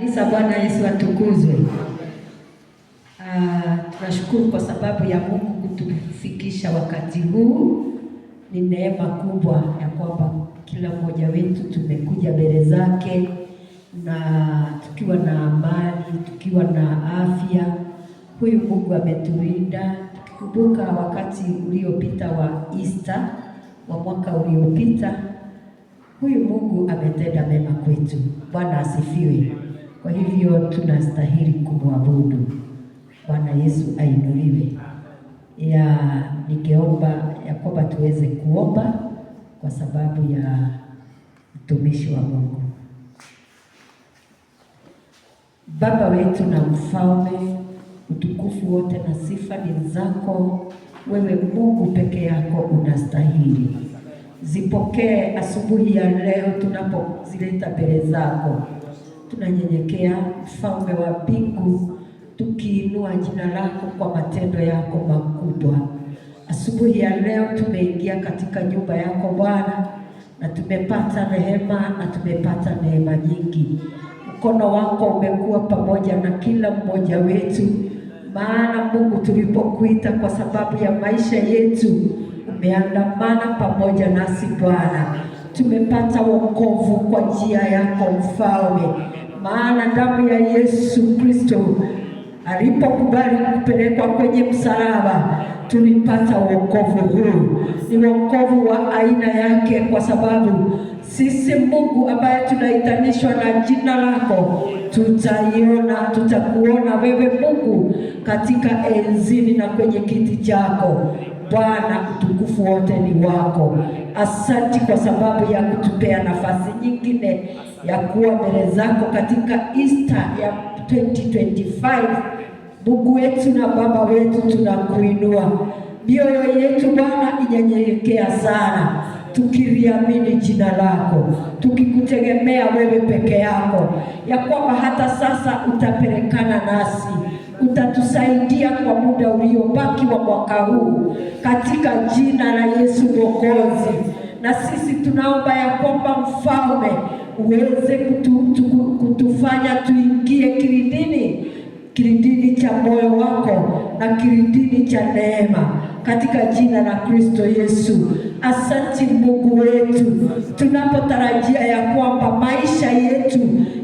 Kanisa, Bwana Yesu atukuzwe. Tunashukuru kwa sababu ya Mungu kutufikisha wakati huu. Ni neema kubwa ya kwamba kila mmoja wetu tumekuja mbele zake na tukiwa na amani, tukiwa na afya. Huyu Mungu ametulinda. Tukikumbuka wakati uliopita wa Easter wa mwaka uliopita, huyu Mungu ametenda mema kwetu. Bwana asifiwe. Kwa hivyo tunastahili kumwabudu. Bwana Yesu ainuliwe. Ningeomba ya kwamba tuweze kuomba kwa sababu ya mtumishi wa Mungu. Baba wetu na Mfalme, utukufu wote na sifa ni zako. Wewe Mungu peke yako unastahili. Zipokee asubuhi ya leo tunapozileta mbele zako. Tunanyenyekea Mfalme wa mbingu, tukiinua jina lako kwa matendo yako makubwa. Asubuhi ya leo tumeingia katika nyumba yako Bwana, na tumepata rehema na tumepata neema nyingi. Mkono wako umekuwa pamoja na kila mmoja wetu, maana Mungu tulipokuita kwa sababu ya maisha yetu, umeandamana pamoja nasi Bwana. Tumepata wokovu kwa njia yako Mfalme, maana damu ya Yesu Kristo alipokubali kupelekwa kwenye msalaba, tulipata wokovu huu. Ni wokovu wa aina yake, kwa sababu sisi Mungu ambaye tunaitanishwa na jina lako, tutakuona wewe Mungu katika enzini na kwenye kiti chako. Bwana, utukufu wote ni wako. Asante kwa sababu ya kutupea nafasi nyingine ya kuwa mbele zako katika Easter ya 2025. Mungu wetu na Baba wetu, tunakuinua. Mioyo yetu Bwana inyenyekea sana, tukiliamini jina lako, tukikutegemea wewe peke yako, ya kwamba hata sasa utapelekana nasi, utatusaidia kwa muda uliobaki wa mwaka huu, katika jina la Yesu Mwokozi. Na sisi tunaomba ya kwamba Mfalme uweze kutufanya tuingie kilindini cha moyo wako na kilindini cha neema, katika jina la Kristo Yesu. Asante Mungu wetu, tunapotarajia ya kwamba maisha yetu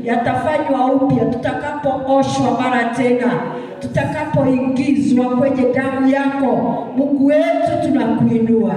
yatafanywa upya tutakapooshwa mara tena, tutakapoingizwa kwenye damu yako. Mungu wetu, tunakuinua,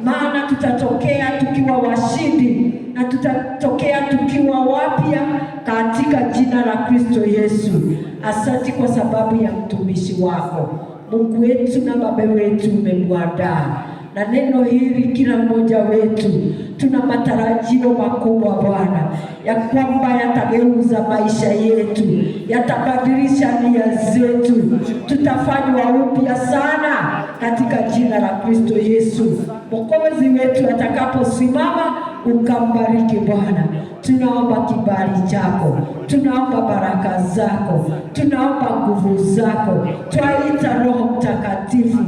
maana tutatokea tukiwa washindi na tutatokea tukiwa wapya katika jina la Kristo Yesu. Asante kwa sababu ya mtumishi wako Mungu wetu na Baba wetu, umemwandaa na neno hili. Kila mmoja wetu tuna matarajio makubwa Bwana, ya kwamba yatageuza maisha yetu, yatabadilisha nia zetu, tutafanywa upya sana katika jina la Kristo Yesu. Mwokozi wetu atakaposimama, ukambariki Bwana. Tunaomba kibali chako, tunaomba baraka zako, tunaomba nguvu zako. Twaita Roho Mtakatifu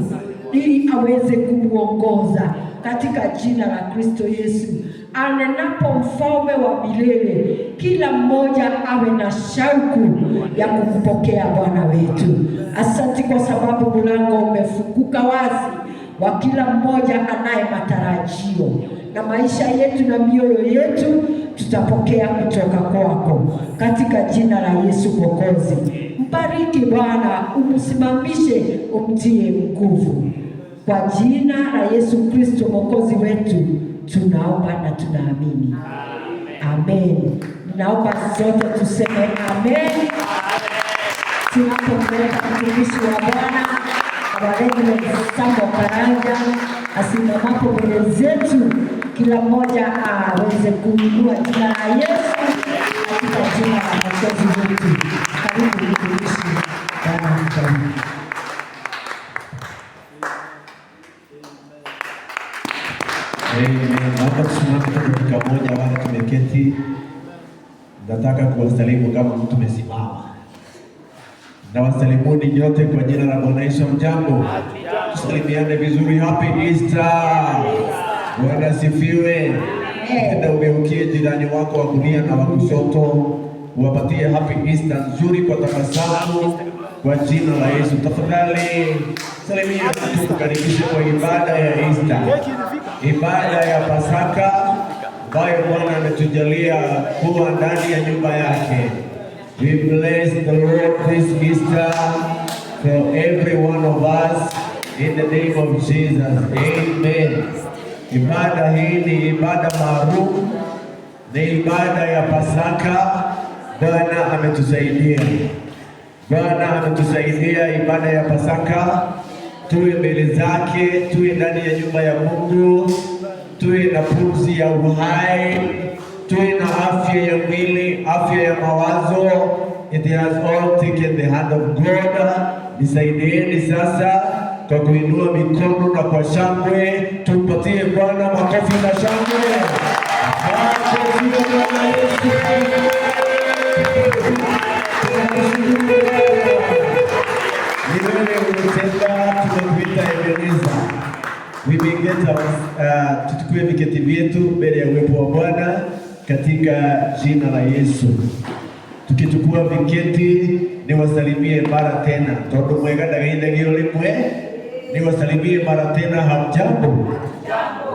ili aweze kumuongoza katika jina la Kristo Yesu. Anenapo Mfalme wa milele, kila mmoja awe na shauku ya kukupokea Bwana wetu. Asante kwa sababu mlango umefunguka wazi wa kila mmoja anaye matarajio, na maisha yetu na mioyo yetu tutapokea kutoka kwako katika jina la Yesu Mwokozi. Mbariki Bwana, umsimamishe, umtie nguvu, kwa jina la Yesu Kristo Mwokozi wetu tunaomba na tunaamini. Amen. Naomba sote tuseme amen. Tunapomleta mtumishi wa Bwana Abarege Sambo Karanja asimamapo mbele zetu, kila mmoja aweze kuinua jina la Yesu katika jina la Mwokozi wetu. Karibu mtumishi Bwana mtani. Naomba tusimame dakika moja, wale tumeketi. Nataka kuwasalimu kama mtu mesimama. Na wasalimuni nyote kwa jina la Bwana Yesu. Mjambo, tusalimiane vizuri. Happy Easter. Bwana asifiwe. Nenda ugeukie jirani wako wa kulia na wa kushoto, uwapatie happy Easter nzuri kwa tabasamu kwa jina la Yesu. Tafadhali salimia mtu, kukaribisha kwa ibada ya Easter, ibada ya Pasaka ambayo Bwana ametujalia kuwa ndani ya nyumba yake. We bless the Lord this Easter for every one of us in the name of Jesus. Amen. Ibada hii ni ibada maalum, ni ibada ya Pasaka. Bwana ametusaidia. Bwana ametusaidia ibada ya Pasaka, tuwe mbele zake, tuwe ndani ya nyumba ya Mungu, tuwe na pumzi ya uhai, tuwe na afya ya mwili, afya ya mawazo. It has all taken the hand of God. Nisaidieni sasa kwa kuinua mikono na kwa shangwe, tumpatie Bwana makofi na shangwe. Makofi kwa Bwana Yesu. Tuchukue viketi vyetu mbele ya uwepo wa Bwana katika jina la Yesu. Tukichukua viketi, niwasalimie mara tena. Tondu mwega ndagaithagio rimwe, niwasalimie mara tena. Hamjambo?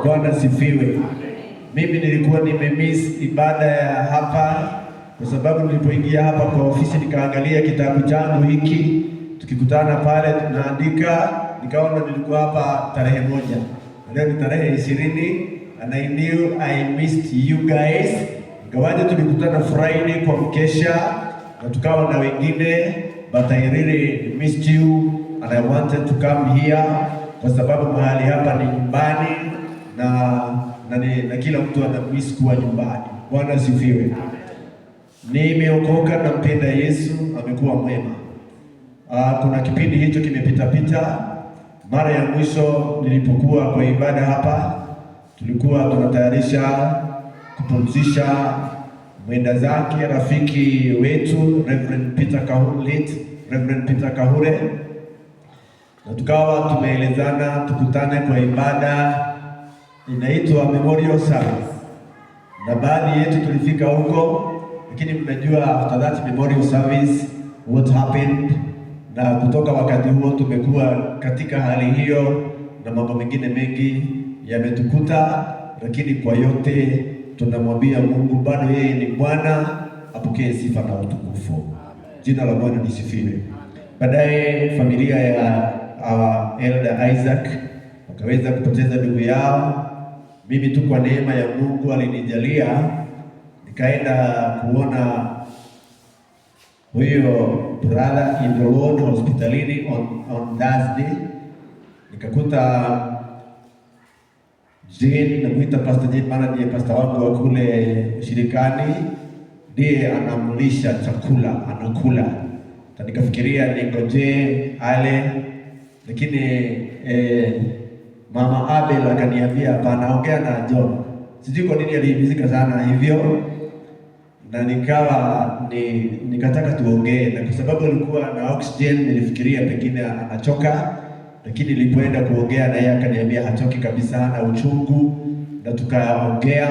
Bwana sifiwe. Mimi nilikuwa nimemiss ibada ya hapa kwa sababu nilipoingia hapa kwa ofisi nikaangalia kitabu changu hiki, tukikutana pale tunaandika, nikaona nilikuwa hapa tarehe 1. Leo ni tarehe 20 and I knew I missed you guys. Ingawaje tulikutana Friday kwa mkesha na tukawa na wengine, but I really missed you and I wanted to come here kwa sababu mahali hapa ni nyumbani na kila mtu anamiss kuwa nyumbani. Bwana sifiwe. Nimeokoka na mpenda Yesu, amekuwa mwema. Kuna kipindi hicho kimepita. Mara ya mwisho nilipokuwa kwa ibada hapa, tulikuwa tunatayarisha kupumzisha mwenda zake rafiki wetu Reverend Peter Kahure, na tukawa tumeelezana tukutane kwa ibada inaitwa Memorial Service, na baadhi yetu tulifika huko, lakini mnajua after that Memorial Service what happened, na kutoka wakati huo tumekuwa katika hali hiyo na mambo mengine mengi yametukuta, lakini kwa yote tunamwambia Mungu bado yeye ni Bwana, apokee sifa na utukufu. Jina la Bwana lisifiwe. Baadaye familia ya Elder Isaac wakaweza kupoteza ndugu yao. Mimi tu kwa neema ya Mungu alinijalia nikaenda kuona huyo brother in the Lord hospitalini on Thursday. Nikakuta Jane, nakuita Pastor Jane, maana ndiye pastor wangu wa kule shirikani, ndiye anamlisha chakula, anakula. Nikafikiria ningoje ale, lakini Mama Abel akaniambia hapana, ongea na John. Sijui kwa nini alihimizika sana hivyo, na nikataka tuongee, na kwa sababu alikuwa na oxygen nilifikiria pengine anachoka, lakini nilipoenda kuongea na yeye akaniambia hachoki kabisa, na uchungu, na tukaongea,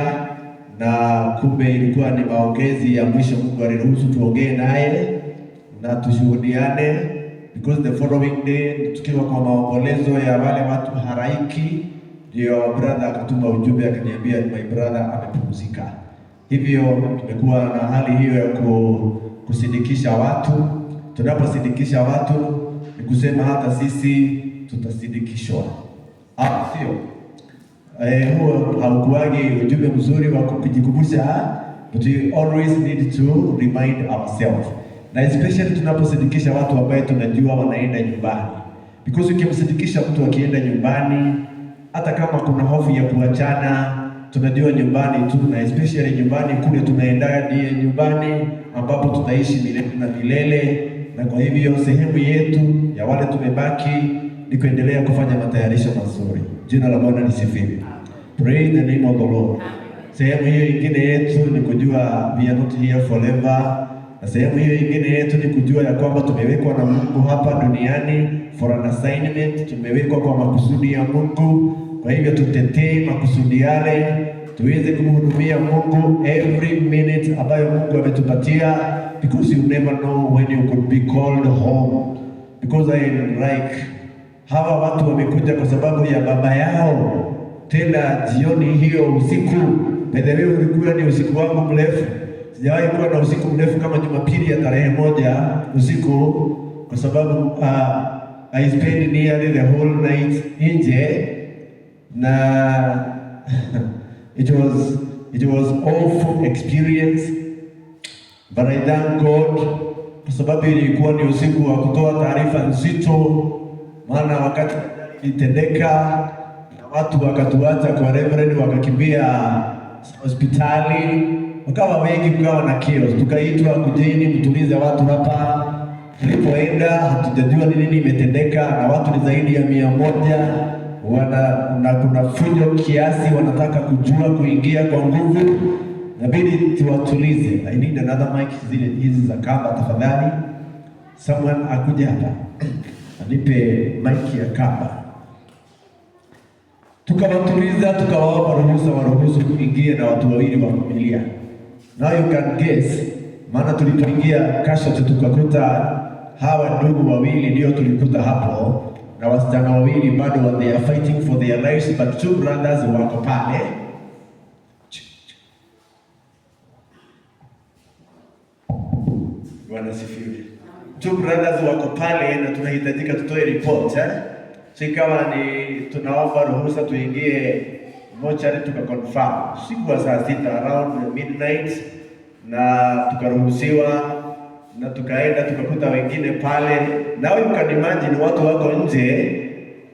na kumbe ilikuwa ni maongezi ya mwisho. Mungu aliruhusu tuongee naye na tushuhudiane, because the following day tukiwa kwa maombolezo ya wale watu haraiki, ndio brother akatuma ujumbe akaniambia my brother amepumzika. Hivyo tumekuwa na hali hiyo ya kusindikisha watu. Tunaposindikisha watu ni kusema hata sisi tutasindikishwa, sio? Huo haukuwagi ujumbe mzuri wa kujikumbusha, but we always need to remind ourselves, na especially tunaposindikisha watu ambao tunajua wanaenda nyumbani, because ukimsindikisha mtu akienda nyumbani, hata kama kuna hofu ya kuachana, tunajua nyumbani tu, na especially nyumbani kule tunaenda ndiye nyumbani ambapo tutaishi milele na milele. Na kwa hivyo sehemu yetu ya wale tumebaki ni kuendelea kufanya matayarisho mazuri. Jina la Bwana lisifiwe. Praise the name of the Lord. Sehemu hiyo ingine yetu ni kujua we are not here forever, na sehemu hiyo ingine yetu ni kujua ya kwamba tumewekwa na Mungu hapa duniani for an assignment. Tumewekwa kwa makusudi ya Mungu. Kwa hivyo tutetee makusudi yale, tuweze kumhudumia Mungu every minute ambayo Mungu ametupatia, because you never know when you could be called home. Because I am like, hawa watu wamekuja kwa sababu ya baba yao, tena jioni hiyo usiku. By the way, ulikuwa ni usiku wangu mrefu. Sijawahi kuwa na usiku mrefu kama Jumapili ya tarehe 1 usiku, kwa sababu I spent nearly the whole night nje, na it was awful experience, but I thank God kwa sababu ilikuwa ni usiku wa kutoa taarifa nzito, maana wakati ilitendeka na watu wakatuacha kwa reverend, wakakimbia hospitali, wakawa wengi, kukawa na chaos. Tukaitwa kujeni mtulize watu hapa. Tulipoenda hatujajua ni nini imetendeka, na watu ni zaidi ya 100, na kuna fujo kiasi, wanataka kujua kuingia kwa nguvu. Inabidi tuwatulize. I need another mic, hizi za kamba tafadhali. Someone akuje hapa anipe mic ya kamba. Tukawatuliza, tukawapa waruhusu kuingia na watu wawili wa familia. Now you can guess, maana tulipoingia kasha tukakuta hawa ndugu wawili ndio tulikuta hapo, na wasichana wawili bado they are fighting for their lives, but 2 brothers wako pale. Bwana sifiwe. 2 brothers wako pale na tunahitajika tutoe report So ikawa ni tunaomba ruhusa tuingie mochari, tukaconfirm siku wa saa 6 around midnight, na tukaruhusiwa na tukaenda tukakuta wengine pale. Now you can imagine watu wako nje,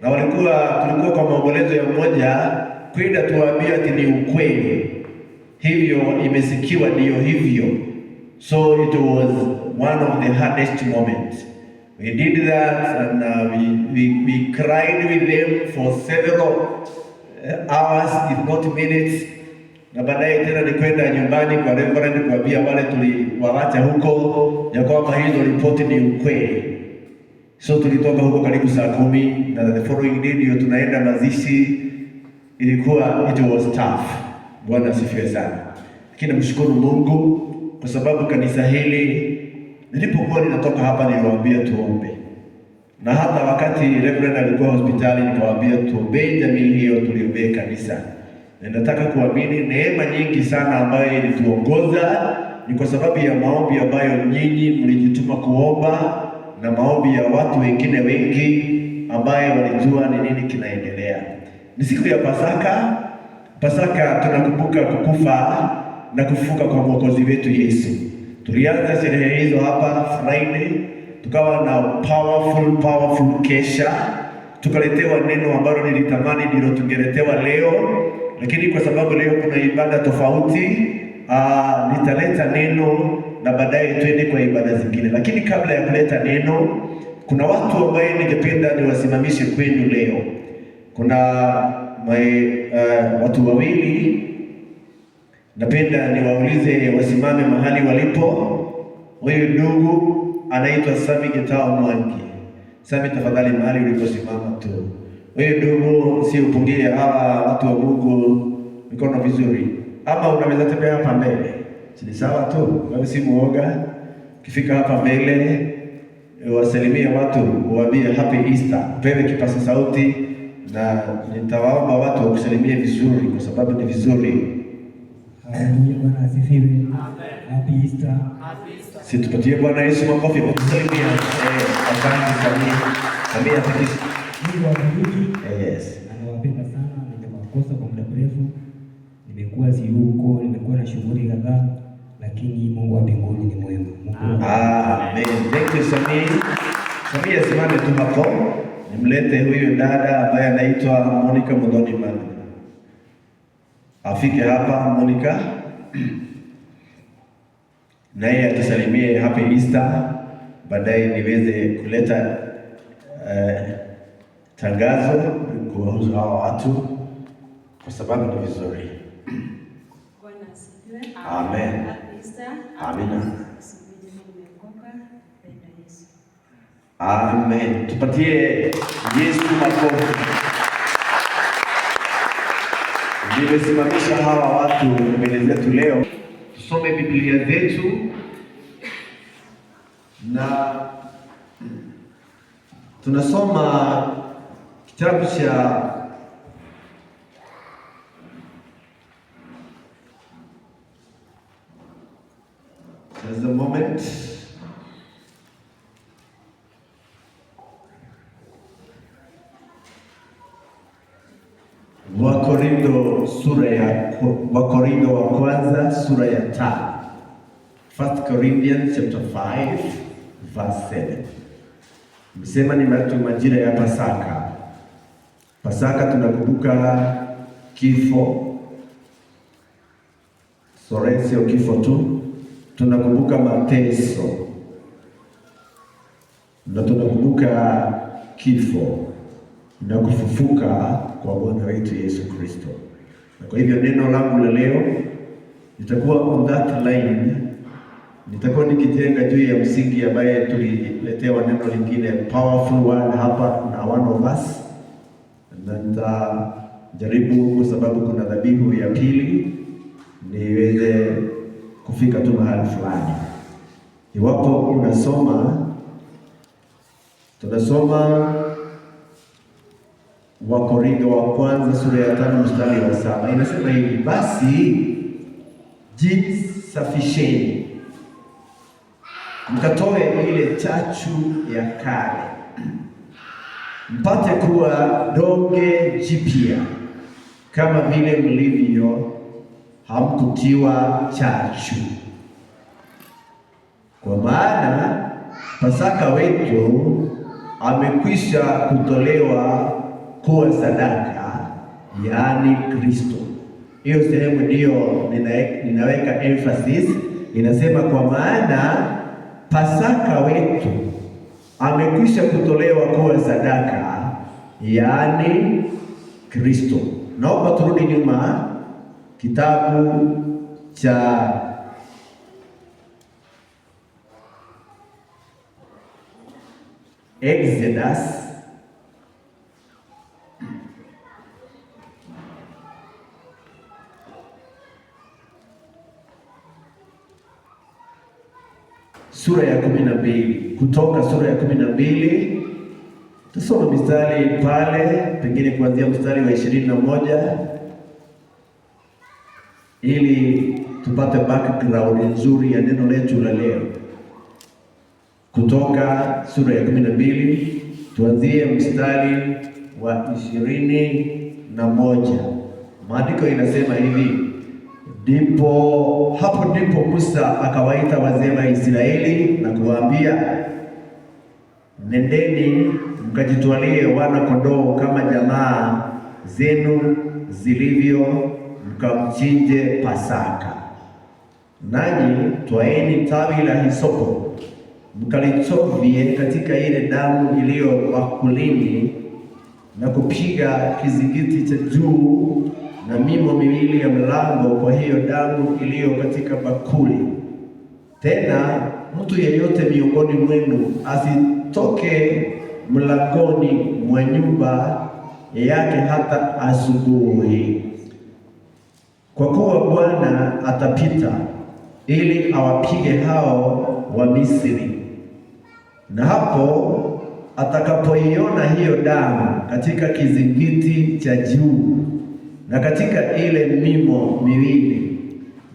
na tulikuwa kwa maombolezo ya mmoja, kwenda tuwaambia ati ni ukweli, hivyo imesikiwa ndio hivyo. So it was one of the hardest moments. We did that, and we cried with them for several hours, if not minutes. Na baadaye tena nikwenda nyumbani kwa reverend kuambia wale tuliwaacha huko ya kwamba hizo ripoti ni ukweli. So tulitoka huko karibu saa 10, na the following day ndio tunaenda mazishi. It was tough. Bwana asifiwe sana. Lakini namshukuru Mungu kwa sababu kanisa hili, nilipokuwa ninatoka hapa niliwaambia tuombe. Na hata wakati reverend alikuwa hospitali nikawaambia tuombe jamii hiyo, tuliombee kanisa. Na nataka kuamini neema nyingi sana ambayo ilituongoza ni kwa sababu ya maombi ambayo nyinyi mlijituma kuomba, na maombi ya watu wengine wengi ambaye walijua ni nini kinaendelea. Ni siku ya Pasaka. Pasaka tunakumbuka kukufa na kufufuka kwa Mwokozi wetu Yesu. Tulianza sherehe hizo hapa Friday, tukawa na powerful kesha. Tukaletewa neno ambalo nilitamani ndilo tungeletewa leo, lakini kwa sababu leo kuna ibada tofauti, nitaleta neno na baadaye twende kwa ibada zingine. Lakini kabla ya kuleta neno, kuna watu ambao ningependa niwasimamishe kwenu leo. Kuna watu wawili napenda niwaulize wasimame mahali walipo. Huyu ndugu anaitwa Sami Gitao Mwangi. Sami, tafadhali mahali uliposimama tu. Huyu ndugu si upungie hawa watu wa Mungu mikono vizuri. Ama unaweza tembea hapa mbele. Si sawa tu. Wewe si muoga. Kifika hapa mbele wasalimie watu, uwaambie happy Easter. Pewe kipaza sauti, na nitawaomba watu wakusalimie vizuri kwa sababu ni vizuri. Bwana asifiwe. Happy Easter. Si tupatie Bwana Yesu makofi kwa kusalimia. Asante Samia. Samia tukisi. Mungu awabariki. Yes. Anawapenda sana, nimewakosa kwa muda mrefu. Nimekuwa huko, nimekuwa na shughuli kadhaa, lakini Mungu wa mbinguni ni mwema. Amen. Thank you Samia. Samia, simame tu hapo. Nimlete huyu dada ambaye anaitwa Monica Mudhoni Mani. Afike hapa Monica. Naye atusalimie happy Easter. Baadaye niweze kuleta tangazo kuwahusu hawa watu kwa sababu ni vizuri. Bwana asifiwe. Amen. Happy Easter. Amina. Yesu. Amen. Tupatie Yesu makofi. Nimesimamisha hawa watu mbele zetu leo, tusome Biblia zetu na tunasoma kitabu cha just a moment. Wakorintho wa kwanza sura ya 5. 1 Corinthians chapter 5 verse 7. Msema ni majira ya Pasaka. Pasaka tunakumbuka kifo. Sio kifo tu. Tunakumbuka mateso. Na tunakumbuka kifo na kufufuka kwa Bwana wetu Yesu Kristo. Na kwa hivyo neno langu la leo litakuwa on that line. Nitakuwa nikijenga juu ya msingi ambaye tuliletewa neno lingine powerful word hapa na one of us. Na nitajaribu kwa sababu kuna dhabihu ya pili niweze kufika tu mahali fulani. Iwapo tunasoma Wakorintho wa kwanza sura ya 5 mstari wa 7. Inasema hivi: basi jisafisheni, mkatoe ile chachu ya kale, mpate kuwa donge jipya, kama vile mlivyo hamkutiwa chachu. Kwa maana Pasaka wetu amekwisha kutolewa kuwa sadaka, yaani Kristo. Hiyo sehemu ndio ninaweka emphasis. Inasema kwa maana Pasaka wetu amekwisha kutolewa kuwa sadaka, yaani Kristo. Naomba turudi nyuma kitabu cha Exodus sura ya 12. Kutoka sura ya 12 tusome mistari pale, pengine kuanzia mstari wa 21 ili tupate background nzuri ya neno letu la leo. Kutoka sura ya 12 tuanzie mstari wa 21. Maandiko inasema hivi: hapo ndipo Musa akawaita wazee wa Israeli na kuwaambia, nendeni mkajitwalie wana kondoo kama jamaa zenu zilivyo, mkamchinje Pasaka. Nanyi twaeni tawi la hisopo, mkalichovye katika ile damu iliyo bakulini, na kupiga kizingiti cha juu na mimo miwili ya mlango kwa hiyo damu iliyo katika bakuli. Tena mtu yeyote miongoni mwenu asitoke mlangoni mwa nyumba yake hata asubuhi, kwa kuwa Bwana atapita ili awapige hao wa Misri. Na hapo atakapoiona hiyo damu katika kizingiti cha juu na katika ile mimo miwili,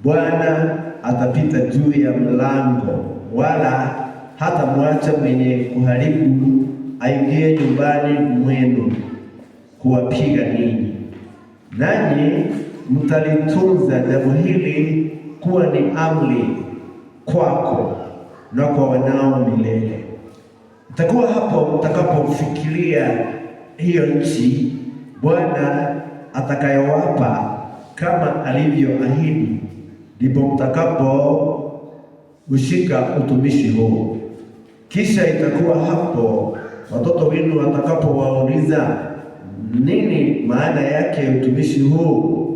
Bwana atapita juu ya mlango, wala hata mwacha mwenye kuharibu aingie nyumbani mwenu kuwapiga ninyi. Nanyi mtalitunza jambo hili kuwa ni amri kwako na kwa wanao milele. Itakuwa hapo mtakapofikiria hiyo nchi Bwana atakayowapa kama alivyoahidi, ndipo mtakapo ushika utumishi huu. Kisha itakuwa hapo watoto wenu watakapowauliza, nini maana yake utumishi huu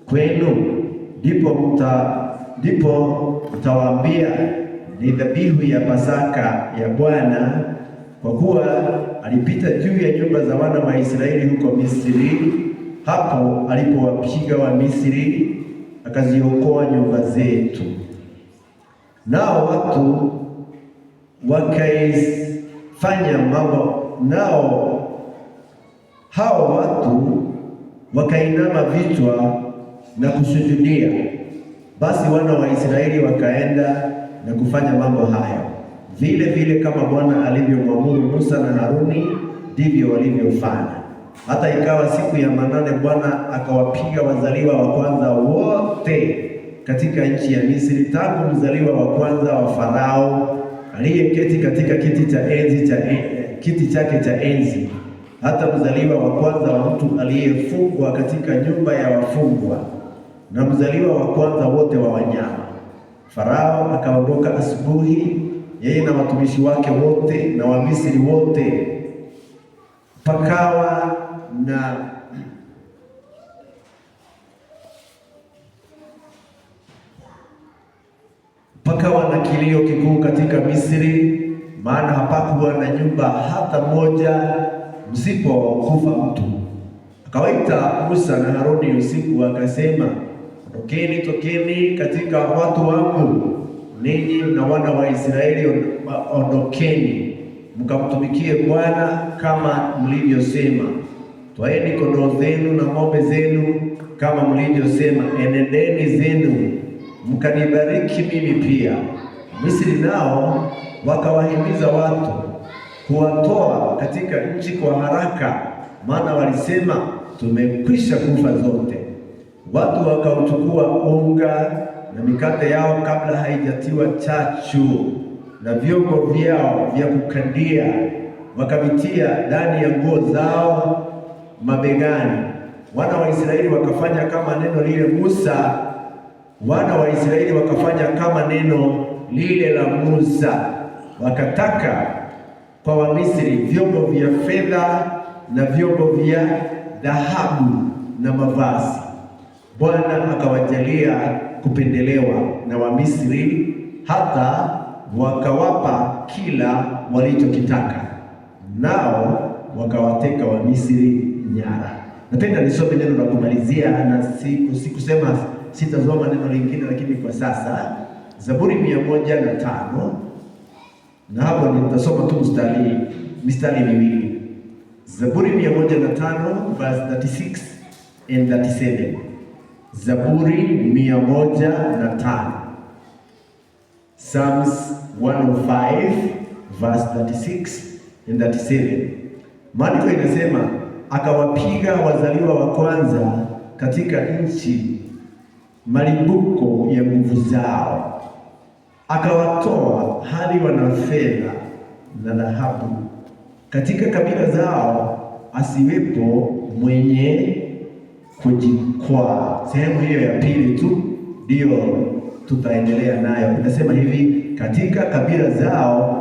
kwenu, ndipo mtawaambia, ni dhabihu ya Pasaka ya Bwana, kwa kuwa alipita juu ya nyumba za wana wa Israeli huko Misri, hapo alipowapiga wa Misri akaziokoa nyumba zetu. Nao watu wakaifanya mambo, nao hao watu wakainama vichwa na kusujudia. Basi wana wa Israeli wakaenda na kufanya mambo hayo vile vile kama Bwana alivyomwamuru Musa na Haruni, ndivyo walivyofanya. Hata ikawa siku ya manane, Bwana akawapiga wazaliwa wa kwanza wote katika nchi ya Misri, tangu mzaliwa wa kwanza wa Farao aliyeketi katika kiti chake cha enzi, hata mzaliwa wa kwanza wa mtu aliyefungwa katika nyumba ya wafungwa, na mzaliwa wa kwanza wote wa wanyama. Farao akaondoka asubuhi, yeye na watumishi wake wote na Wamisri wote. Pakawa na kilio kikuu katika Misri, maana hapakuwa na nyumba hata moja msipokufa mtu. Akawaita Musa na Haruni usiku, akasema, tokeni katika watu wangu, ninyi na wana wa Israeli, ondokeni mkamtumikie Bwana kama mlivyosema. Twaeni kondoo zenu na ng'ombe zenu kama mlivyosema, enendeni zenu mkanibariki mimi pia. Misri nao wakawahimiza watu kuwatoa katika nchi kwa haraka, maana walisema, tumekwisha kufa zote. Watu wakauchukua unga na mikate yao kabla haijatiwa chachu, na vyombo vyao vya kukandia wakavitia ndani ya nguo zao mabegani. Wana wa Israeli wakafanya kama neno lile la Musa, wakataka kwa Wamisri vyombo vya fedha na vyombo vya dhahabu na mavazi. Bwana akawajalia kupendelewa na Wamisri, hata wakawapa kila walichokitaka, nao wakawateka Wamisri nyara. Napenda nisome neno la kumalizia, na sikusema sitasoma neno lingine, lakini kwa sasa Zaburi 105, na hapo nitasoma tu mistari miwili. Zaburi 105 verse 36 and 37. Zaburi 105, Psalms 105 verse 36 and 37. Maandiko inasema, akawapiga wazaliwa wa kwanza katika nchi, malimbuko ya nguvu zao, akawatoa hadi wana fedha na dhahabu. Katika kabila zao asiwepo mwenye kujikwaa. Sehemu hiyo ya pili tu ndio tutaendelea nayo. Inasema hivi, katika kabila zao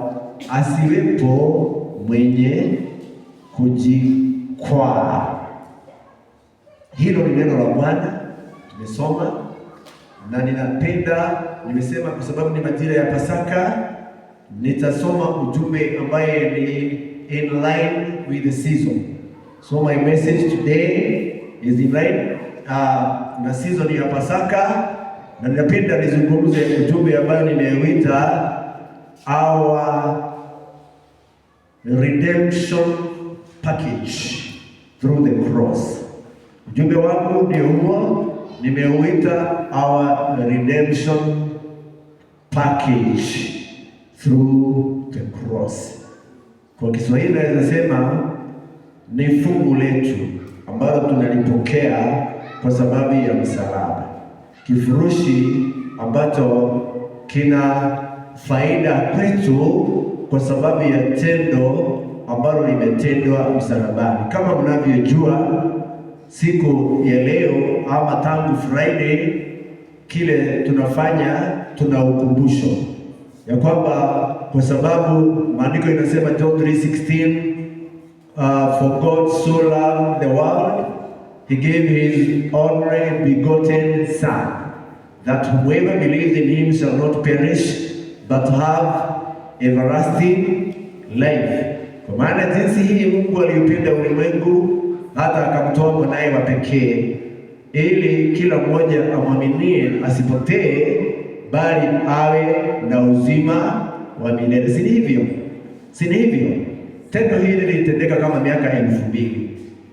asiwepo mwenye kujikwaa. Hilo ni neno la Bwana tumesoma, na ninapenda, nimesema kwa sababu ni majira ya Pasaka, nitasoma ujumbe ambaye ni in line with the season. So my message today is in line na season ya Pasaka, na ninapenda nizungumze ujumbe ambayo nimeuita our redemption package through the cross. Ujumbe wangu ndio huo, nimeuita our redemption package through the cross. Kwa Kiswahili naweza sema ni fungu letu ambalo tunalipokea kwa sababu ya msalaba, kifurushi ambacho kina faida kwetu kwa sababu ya tendo ambalo limetendwa msalabani. Kama mnavyojua, siku ya leo ama tangu Friday, kile tunafanya, tuna ukumbusho ya kwamba kwa sababu maandiko inasema John 3:16, for God so loved the world, he gave his only begotten son, that whoever believes in him shall not perish but have everlasting life. Kwa maana jinsi hii Mungu aliupenda ulimwengu hata akamtoa mwanaye wa pekee, ili kila mmoja amwaminie asipotee, bali awe na uzima wa milele. Si hivyo? Si hivyo? Tendo hili lilitendeka kama miaka 2000,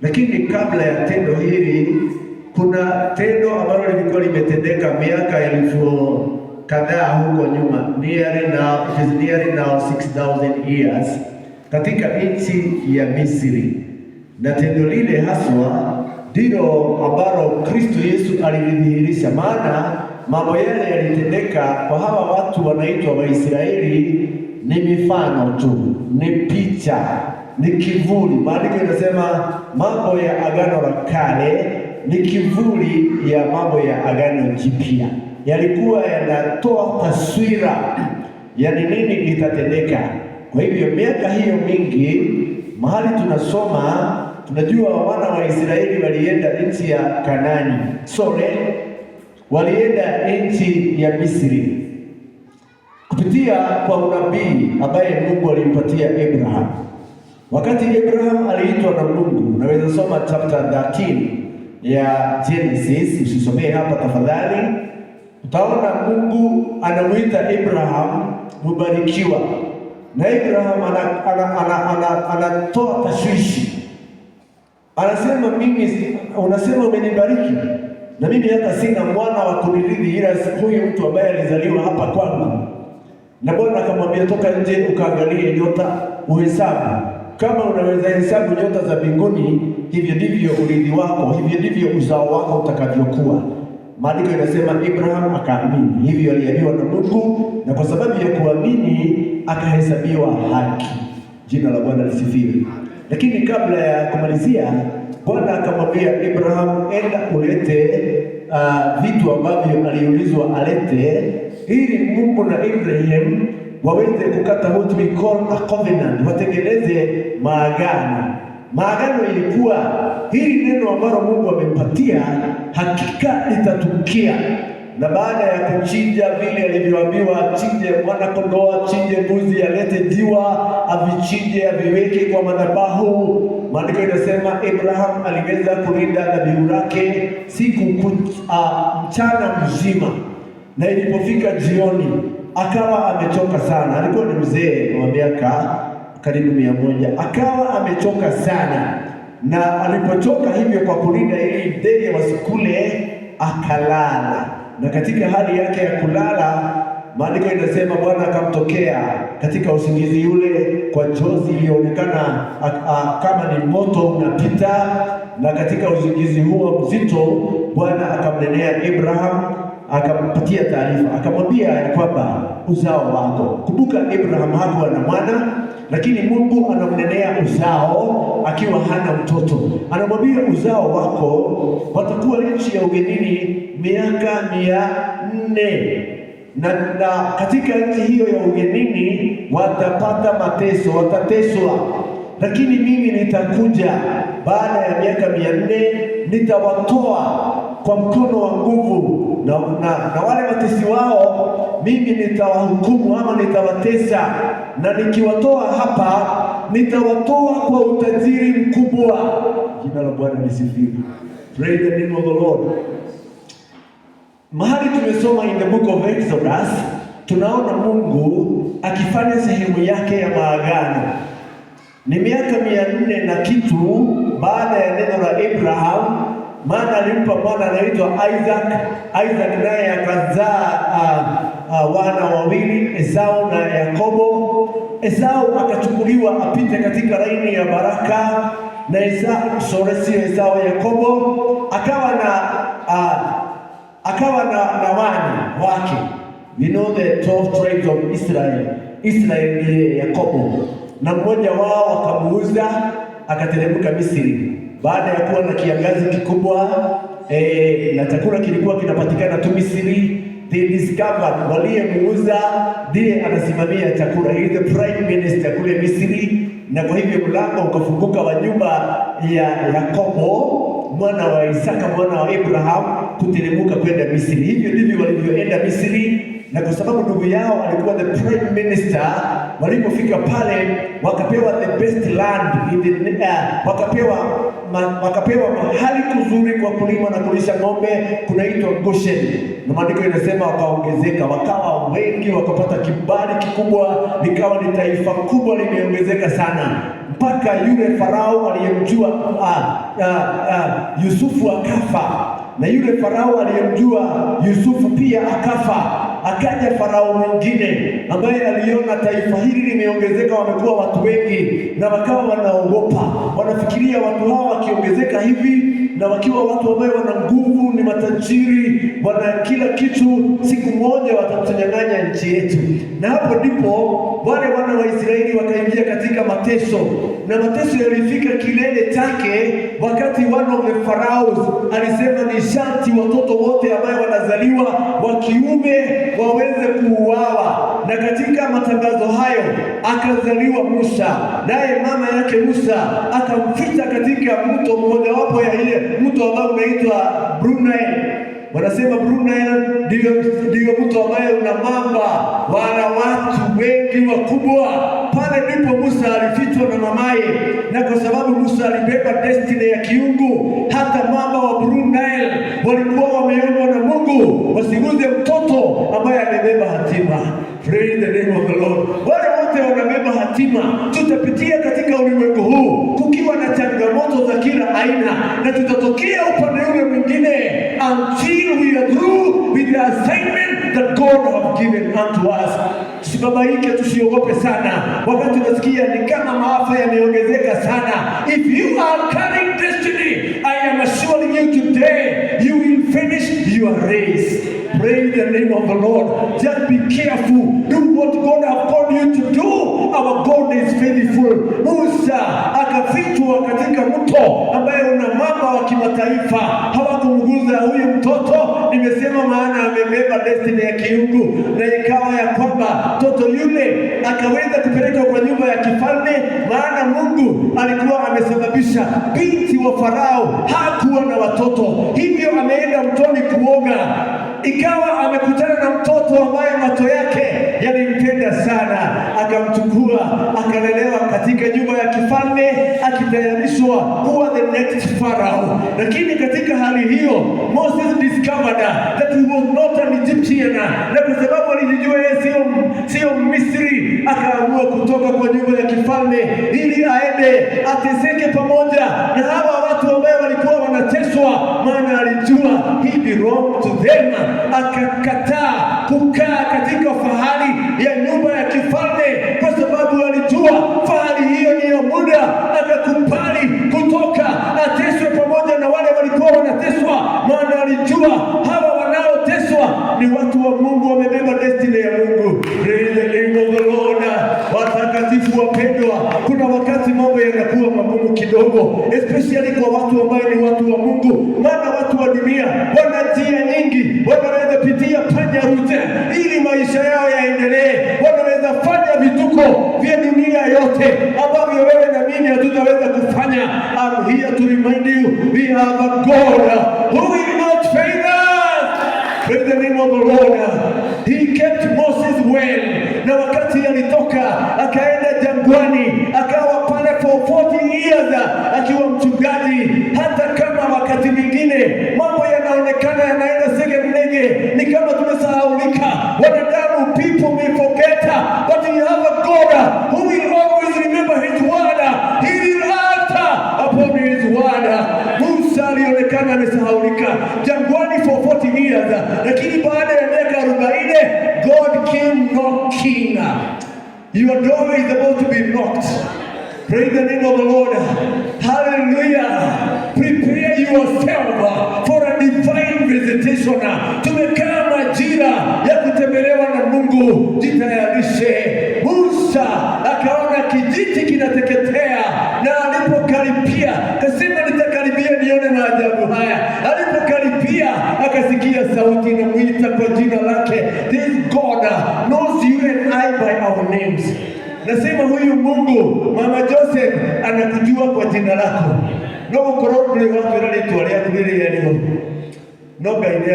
lakini kabla ya tendo hili kuna tendo ambalo lilikuwa limetendeka miaka 1000 kadhaa huko nyuma, nearly now 6000 years, katika nchi ya Misri. Na tendo lile haswa ndilo ambalo Kristo Yesu alilidhihirisha, maana mambo yale yalitendeka kwa hawa watu wanaitwa Waisraeli ni mifano tu, ni picha, ni kivuli. Maandiko inasema mambo ya Agano la Kale ni kivuli ya mambo ya Agano Jipya. Yalikuwa yanatoa taswira ya nini litatendeka. Kwa hivyo miaka hiyo mingi, mahali tunasoma tunajua wana wa Israeli walienda nchi ya Kanaani, walienda nchi ya Misri kupitia kwa unabii ambaye Mungu alimpatia Abraham. Wakati Abraham aliitwa na Mungu, naweza soma chapter 13 ya Genesis, usisomee hapa tafadhali. Utaona Mungu anamuita Abraham mbarikiwa, na Abraham anatoa tashwishi, anasema mimi, unasema umenibariki na mimi hata sina mwana wa kunirithi ila huyu mtu ambaye alizaliwa hapa kwangu. Na Bwana akamwambia, toka nje ukaangalie nyota uhesabu, kama unaweza hesabu nyota za mbinguni, hivyo ndivyo urithi wako, hivyo ndivyo uzao wako utakavyokuwa. Maandiko yanasema Abraham akaamini, hivyo aliambiwa na Mungu, na kwa sababu ya kuamini akahesabiwa haki. Jina la Bwana lisifiwe. Lakini kabla ya kumalizia, Bwana akamwambia Abraham, enda ulete vitu ambavyo aliulizwa alete, ili Mungu na Abraham waweze kukata what we call a covenant, watengeneze maagano. Maagano ilikuwa hili neno ambalo Mungu amempatia hakika litatukia, na baada ya kuchinja vile alivyoambiwa, achinje mwana kondoo, achinje mbuzi, alete jiwa, avichinje, aviweke kwa madhabahu. Maandiko inasema Abraham aliweza kulinda dhabihu lake siku mchana mzima, na ilipofika jioni akawa amechoka sana. Alikuwa ni mzee wa miaka karibu 100, akawa amechoka sana, na alipochoka hivyo kwa kulinda ili ndege wasikule, akalala. Na katika hali yake ya kulala, maandiko inasema Bwana akamtokea katika usingizi ule kwa jozi iliyoonekana kama ni moto unapita, na katika usingizi huo mzito Bwana akamnenea Abraham, akampatia taarifa, akamwambia kwamba uzao wako. Kumbuka Abraham hakuwa na mwana, lakini Mungu anamnenea uzao akiwa hana mtoto. Anamwambia uzao wako watakuwa nchi ya ugenini miaka 400, na katika nchi hiyo ya ugenini watapata mateso, watateswa, lakini mimi nitakuja baada ya miaka 400, nitawatoa kwa mkono wa nguvu, na wale watesi wao mimi nitawahukumu ama nitawatesa, na nikiwatoa hapa nitawatoa kwa utajiri mkubwa. Jina la Bwana lisifiwe. Praise the name of the Lord. Mahali tumesoma in the book of Exodus, tunaona Mungu akifanya sehemu yake ya maagano. Ni miaka 400 na kitu baada ya neno la Abraham, maana alimpa mwana anaitwa Isaac. Isaac naye akazaa wana wawili, Esau na Yakobo. Esau akachukuliwa apite katika laini ya baraka, na Esau Yakobo akawa na wana wake. We know the 12 tribes of Israel. Israel ni Yakobo, na mmoja wao akamuuza akateremka Misri baada ya kuwa na kiangazi kikubwa, na chakula kilikuwa kinapatikana tu Misri. They discovered waliyemuuza ndiye anasimamia chakula, he is the prime minister kule Misri, na kwa hivyo mlango ukafunguka wa nyumba ya Yakobo mwana wa Isaka mwana wa Abraham kuteremka kwenda Misri. Hivyo ndivyo walivyoenda Misri, na kwa sababu ndugu yao alikuwa the prime minister, walipofika pale wakapewa the best land in the, wakapewa mahali kuzuri kwa kulima na kulisha ng'ombe, kunaitwa Goshen. Na maandiko inasema wakaongezeka, wakawa wengi, wakapata kibali kikubwa, likawa ni taifa kubwa limeongezeka sana, mpaka yule Farao aliyemjua Yusufu akafa, na yule Farao aliyemjua Yusufu pia akafa. Akaja Farao mwingine ambaye aliona taifa hili limeongezeka, wamekuwa watu wengi, na wakawa wanaogopa, wanafikiria watu hawa wakiongezeka hivi na wakiwa watu ambao wana nguvu, ni matajiri, wana kila kitu, siku moja watatunyang'anya nchi yetu. Na hapo ndipo wale wana wa Israeli wakaingia katika mateso, na mateso yalifika kilele chake wakati one of the pharaohs alisema ni sharti watoto wote ambao wanazaliwa wa kiume waweze kuuawa. Na katika matangazo hayo akazaliwa Musa, naye mama yake Musa akamficha katika mto mmoja wapo ya ile mto ambao unaitwa Brunei. Wanasema Brunei ndio mto ambaye una mamba, wana watu wengi wakubwa. Pale ndipo Musa alifichwa na mamaye, na kwa sababu Musa alibeba destiny ya kiungu, hata mama wa Brunei walikuwa wameomba na Mungu wasiguze mtoto ambaye amebeba hatima. Praise the name of the Lord. Wale wote wanabeba hatima. Tutapitia katika ulimwengu huu kukiwa na changamoto za kila aina, na tutatokea upande ule mwingine until we are through with the assignment that God have given unto us. Tusibabaike, tusiogope sana wakati tunasikia ni kama maafa yameongezeka sana. If you are carrying destiny, I am assuring you today you will finish your race. Praise the name of the Lord. Just be careful. Do what God has called you to do. Our God is faithful. Musa akafichwa katika mto ambaye una mama wa kimataifa. Hawakumguza huyu mtoto, nimesema maana amebeba destiny ya kiungu, na ikawa ya kwamba mtoto yule akaweza kupelekwa kwa nyumba ya kifalme, maana Mungu alikuwa amesababisha binti wa Farao hakuwa na watoto, hivyo ameenda mtoni kuoga. Ikawa amekutana na mtoto ambaye macho yake yalimpenda sana, akamchukua akalelewa katika nyumba ya kifalme, akitayarishwa kuwa the next Pharaoh. Lakini katika hali hiyo Moses discovered that he was not an Egyptian, na kwa sababu alijijua yeye sio Misri, akaamua kutoka kwa nyumba ya kifalme ili aende ateseke pamoja na hawa watu ambao walikuwa wanateswa, maana alijua he belonged to them. Akakataa kukaa katika fahari ya nyumba ya kifalme kwa sababu alijua fahari hiyo ni ya muda. Akakubali kutoka ateswe pamoja na wale walikuwa wanateswa, maana alijua hawa wanaoteswa ni watu wa Mungu, wamebeba destiny ya Mungu. Praise the name of the Lord. Watakatifu wapendwa, kuna wakati mambo yanakuwa magumu kidogo, especially kwa watu ambao ni watu wa Mungu, maana watu wa dunia wana njia nyingi, wanaweza pitia panya rute ili maisha yao yaendelee, wanaweza fanya vituko vya dunia yote ambavyo wewe na mimi hatutaweza kufanya. I'm here to remind you, we have a God who will not fail us. Praise the name of the Lord. He kept Moses well, na wakati alitoka akaenda jangwani, akawa pale for 40 years akiwa mchungaji. Hata kama wakati mwingine mambo yanaonekana yanaenda segemnege, ni kama tumesahaulika, wanadamu, people may forget, but you have a God who will always remember his word. He will act upon his word. Musa alionekana amesahaulika jangwani for 40 years, lakini baada ya miaka 40 God came knocking. Your door is about to be knocked. Praise the name of the Lord. Hallelujah. Prepare yourself for a divine visitation. Tumekaa majira ya kutembelewa na Mungu, jitayarishe. Musa akaona kijiti kinateketea, na alipokaribia kasema nitakaribia nione maajabu haya. Alipokaribia akasikia sauti inamuita kwa jina lake. This God knows you and I by our names. Nasema huyu Mungu, Mama Joseph anakujua kwa jina lako. No korogwe watu wanaitwa lile yalio. No gaidi.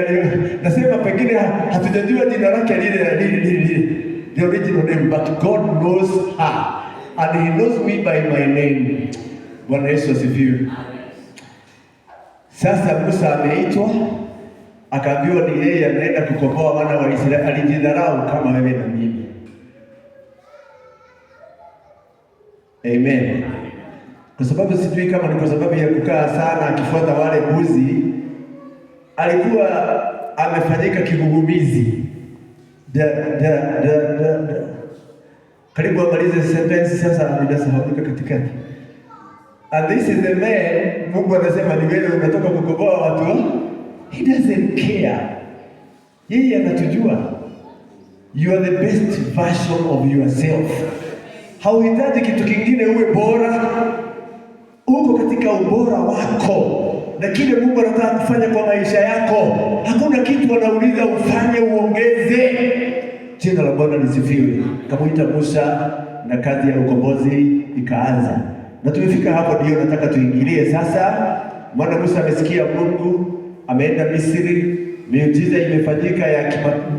Nasema pengine hatujajua jina lake lile. the original name, but God knows her and he knows me by my name. Bwana Yesu asifiwe. Sasa Musa ameitwa, akaambiwa ni yeye anaenda kukomboa wana wa Israeli. Alijidharau kama wewe na mimi. Amen. Kwa sababu sijui kama ni kwa sababu ya kukaa sana akifuata wale mbuzi, alikuwa amefanyika kigugumizi. Karibu amalize sentence sasa, ninasahaulika katikati. And this is the man, Mungu anasema ni wewe unatoka kukomboa watu. He doesn't care. Yeye anatujua. You are the best version of yourself. Hauhitaji kitu kingine uwe bora. Uko katika ubora wako. Na kile Mungu anataka kufanya kwa maisha yako, hakuna kitu anauliza ufanye uongeze. Jina la Bwana lisifiwe. Kamuita Musa na kazi ya ukombozi ikaanza. Na tumefika hapo, ndio nataka tuingilie sasa. Maana Musa amesikia Mungu, ameenda Misri, miujiza imefanyika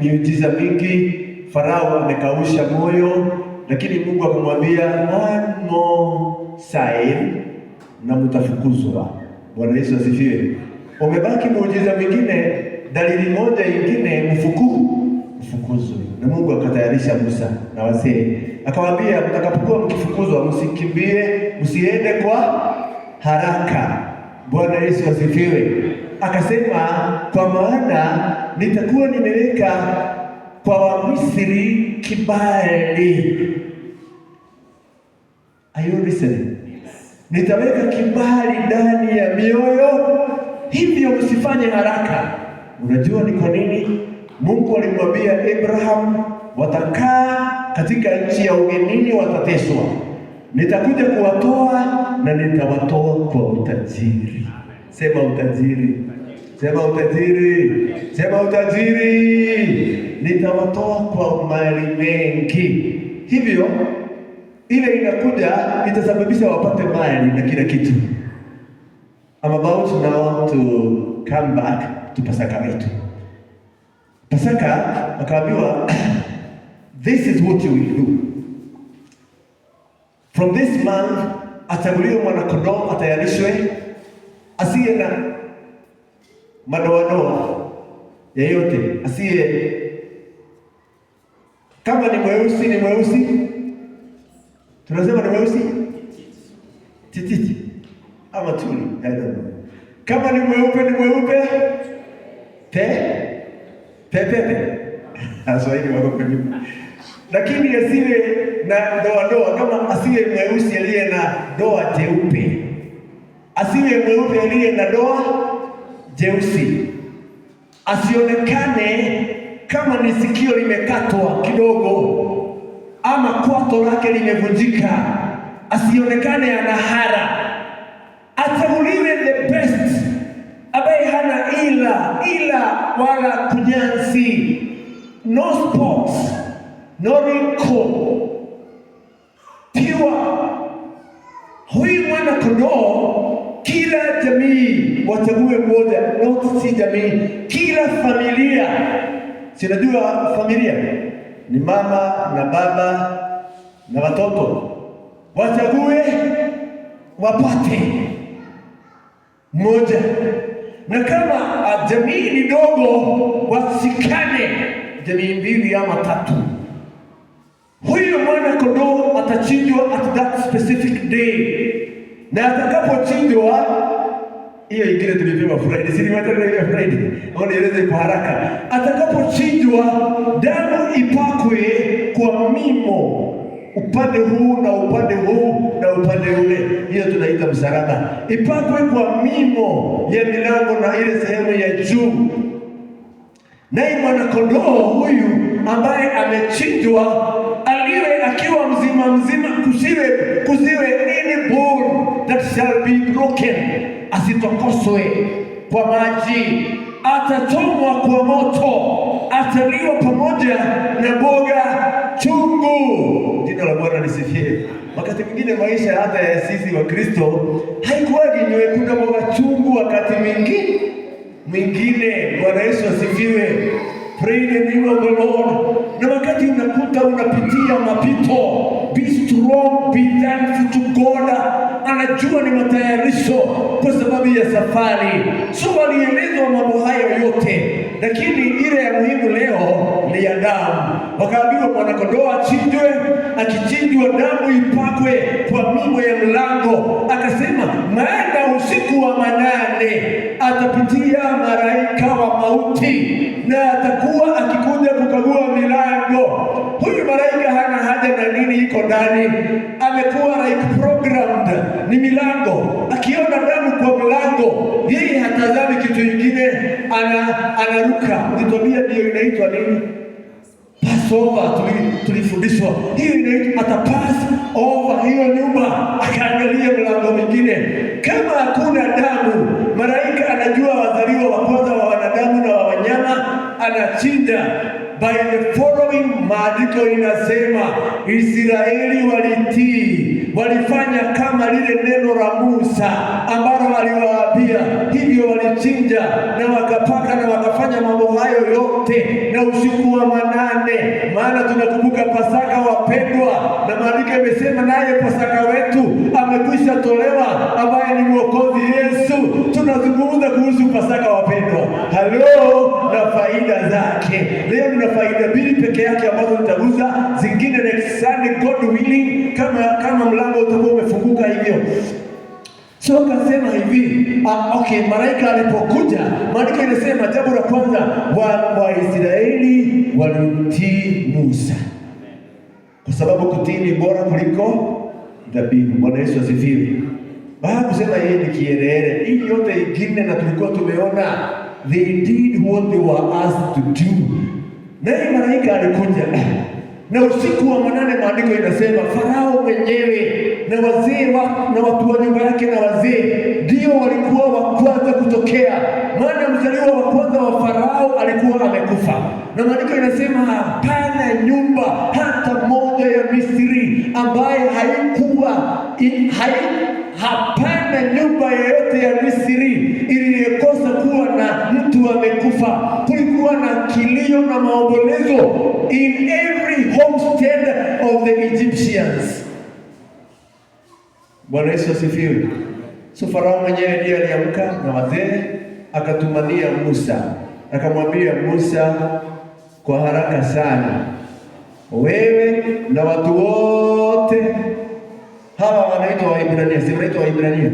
miujiza mingi. Farao amekausha moyo, lakini Mungu akamwambia one more sign na mtafukuzwa. Bwana Yesu asifiwe. Umebaki muujiza mwingine, dalili moja nyingine, mfukuzwe. Na Mungu akatayarisha Musa na wazee. Akawaambia mtakapokuwa mkifukuzwa msikimbie, msiende kwa haraka. Bwana Yesu asifiwe. Akasema kwa maana nitakuwa nimeweka kwa Wamisri kibali. Are you listening? Nitaweka kibali ndani ya mioyo, hivyo msifanye haraka. Unajua ni kwa nini? Mungu alimwambia Abraham watakaa katika nchi ya ugenini, watateswa. Nitakuja kuwatoa na nitawatoa kwa utajiri. Sema utajiri. Sema utajiri. Sema utajiri. Nitawatoa kwa mali mengi. Hivyo ile inakuja itasababisha wapate mali na kila kitu. I'm about now to come back to Pasaka wetu. Pasaka akaambiwa this is what you will do. From this month ataguliwe mwana-kondoo, atayarishwe, asiye na madoadoa yeyote, asiye kama ni mweusi ni mweusi. Tunasema ni mweusi tititi ama tuli, I don't know. Kama ni mweupe ni mweupe pepe Waswahili wako kwenye. Lakini asiwe na doa, kama asiwe mweusi aliye na doa jeupe, asiwe mweupe aliye na doa jeusi, asionekane kama ni sikio limekatwa kidogo ama kwato lake limevunjika, asionekane anahara. Achaguliwe the best, ambaye hana ila wala kunyansi, no spots, no wrinkle, pure. Huyu mwana-kondoo, kila jamii wachague mmoja, not si jamii, kila familia. Sinajua familia ni mama na baba na watoto, wachague wapate mmoja. Na kama jamii ni dogo, wasikane jamii mbili ama tatu. Huyo mwana-kondoo atachinjwa at that specific day, na atakapochinjwa, hiyo ingine tulipewa Friday, si nimetangaza hiyo Friday, au nieleze kwa haraka. Atakapochinjwa, damu ipakwe kwa mimo, upande huu na upande huu na upande ule, hiyo tunaita msalaba. Ipakwe kwa mimo ya milango na ile sehemu ya juu. Naye mwana-kondoo huyu ambaye amechinjwa, aliwe akiwa mzima, kusiwe any bone that shall be broken, asitokoswe kwa maji, atachomwa kwa moto, ataliwa pamoja na boga chungu. Jina la Bwana lisifiwe. Wakati mwingine maisha hata ya sisi wa Kristo haikuwagi niwe kuna boga chungu, wakati mwingine. Bwana Yesu asifiwe. Pray the name of the Lord. Na wakati unakuta unapitia mapito, be strong, be thankful to God. Anajua ni matayarisho kwa sababu ya safari. So walielezwa mambo hayo yote, lakini ile ya muhimu leo ni ya damu. Wakaambiwa mwanakondoo achinjwe, akichinjwa damu ipakwe kwa mimo ya mlango. Akasema maana usiku wa manane atapitia malaika wa mauti, na atakuwa akikuja kukagua milango. Huyu malaika hana haja na nini iko ndani, amekuwa like programmed, ni milango. Akiona damu kwa mlango, yeye hatazami kitu kingine, anaruka. Nitwambia ndio inaitwa nini? Passover. Tulifundishwa hiyo inaitwa atapass over hiyo nyumba, akaangalia mlango mwingine. Kama hakuna damu, malaika anajua wazaliwa wa kwanza wa wanadamu na wa wanyama, anachinja. By the following, maandiko inasema Israeli walitii, walifanya kama lile neno la Musa ambalo aliwaambia, hivyo walichinja na wakapaka na wakafanya mambo hayo yote, na usiku wa manane. Maana tunakumbuka Pasaka, wapendwa, na maandiko imesema naye Pasaka wetu amekwisha tolewa, ambaye ni Mwokozi Yesu. Tunazungumza kuhusu Pasaka, wapendwa. Halo, na faida zake. Leo nina faida mbili peke yake ambazo nitaguza, zingine next Sunday God willing, kama mlango utakuwa umefunguka hivyo. So kasema hivi, malaika alipokuja, maandiko inasema jambo la kwanza, Waisraeli walitii Musa. Kwa sababu kutii ni bora kuliko dhabihu. Bwana Yesu asifiwe. Baada kusema yeye ni kielele, hii yote ingine na tulikuwa tumeona, they did what they were asked to do. Naye malaika alikuja, na usiku wa manane maandiko inasema Farao mwenyewe na wazee na watu wa nyumba yake na wazee ndio walikuwa wa kwanza kutokea. Maana mzaliwa wa kwanza wa Farao alikuwa amekufa, na maandiko inasema hapana nyumba hata moja ya Misri ambaye hapana nyumba yoyote ya Misri iliyokosa kuwa na mtu amekufa. Kulikuwa na kilio na maombolezo in every homestead of the Egyptians. Bwana Yesu asifiwe. So Farao mwenyewe ndiye aliamka na wazee, akatumania Musa, akamwambia Musa, kwa haraka sana, wewe na watu wote hawa wanaitwa Waibrania, si wanaitwa Waibrania,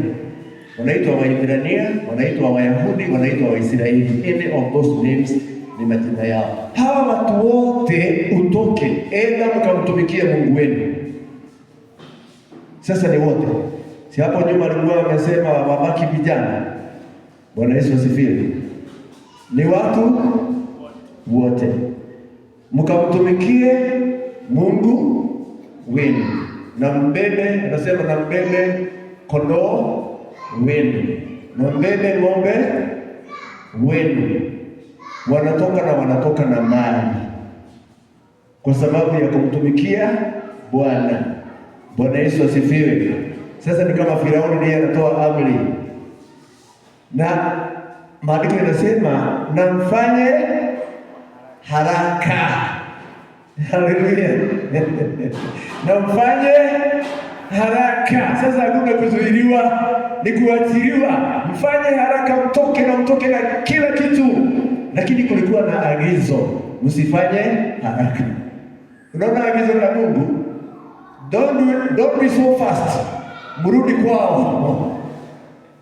wanaitwa Waibrania, wanaitwa Wayahudi, wanaitwa Waisraeli. Any of those names ni majina yao. Hawa watu wote utoke, enda mkamtumikie Mungu wenu. Sasa ni wote. Si hapo nyuma alikuwa amesema wabaki vijana. Bwana Yesu asifiwe. Ni watu wote, mkamtumikie Mungu wenu. Na mbebe, anasema na mbebe kondoo wenu, na mbebe ng'ombe wenu. Wanatoka na mali kwa sababu ya kumtumikia Bwana. Bwana Yesu asifiwe. Sasa ni kama Firauni ndiye anatoa amri, na maandiko yanasema na mfanye haraka. Haleluya. Na mfanye haraka. Sasa hakuna kuzuiliwa, ni kuachiliwa. Mfanye haraka, mtoke na kila kitu. Lakini kulikuwa na agizo, msifanye haraka. Unaona agizo la Mungu, don't be so fast. Mrudi kwao.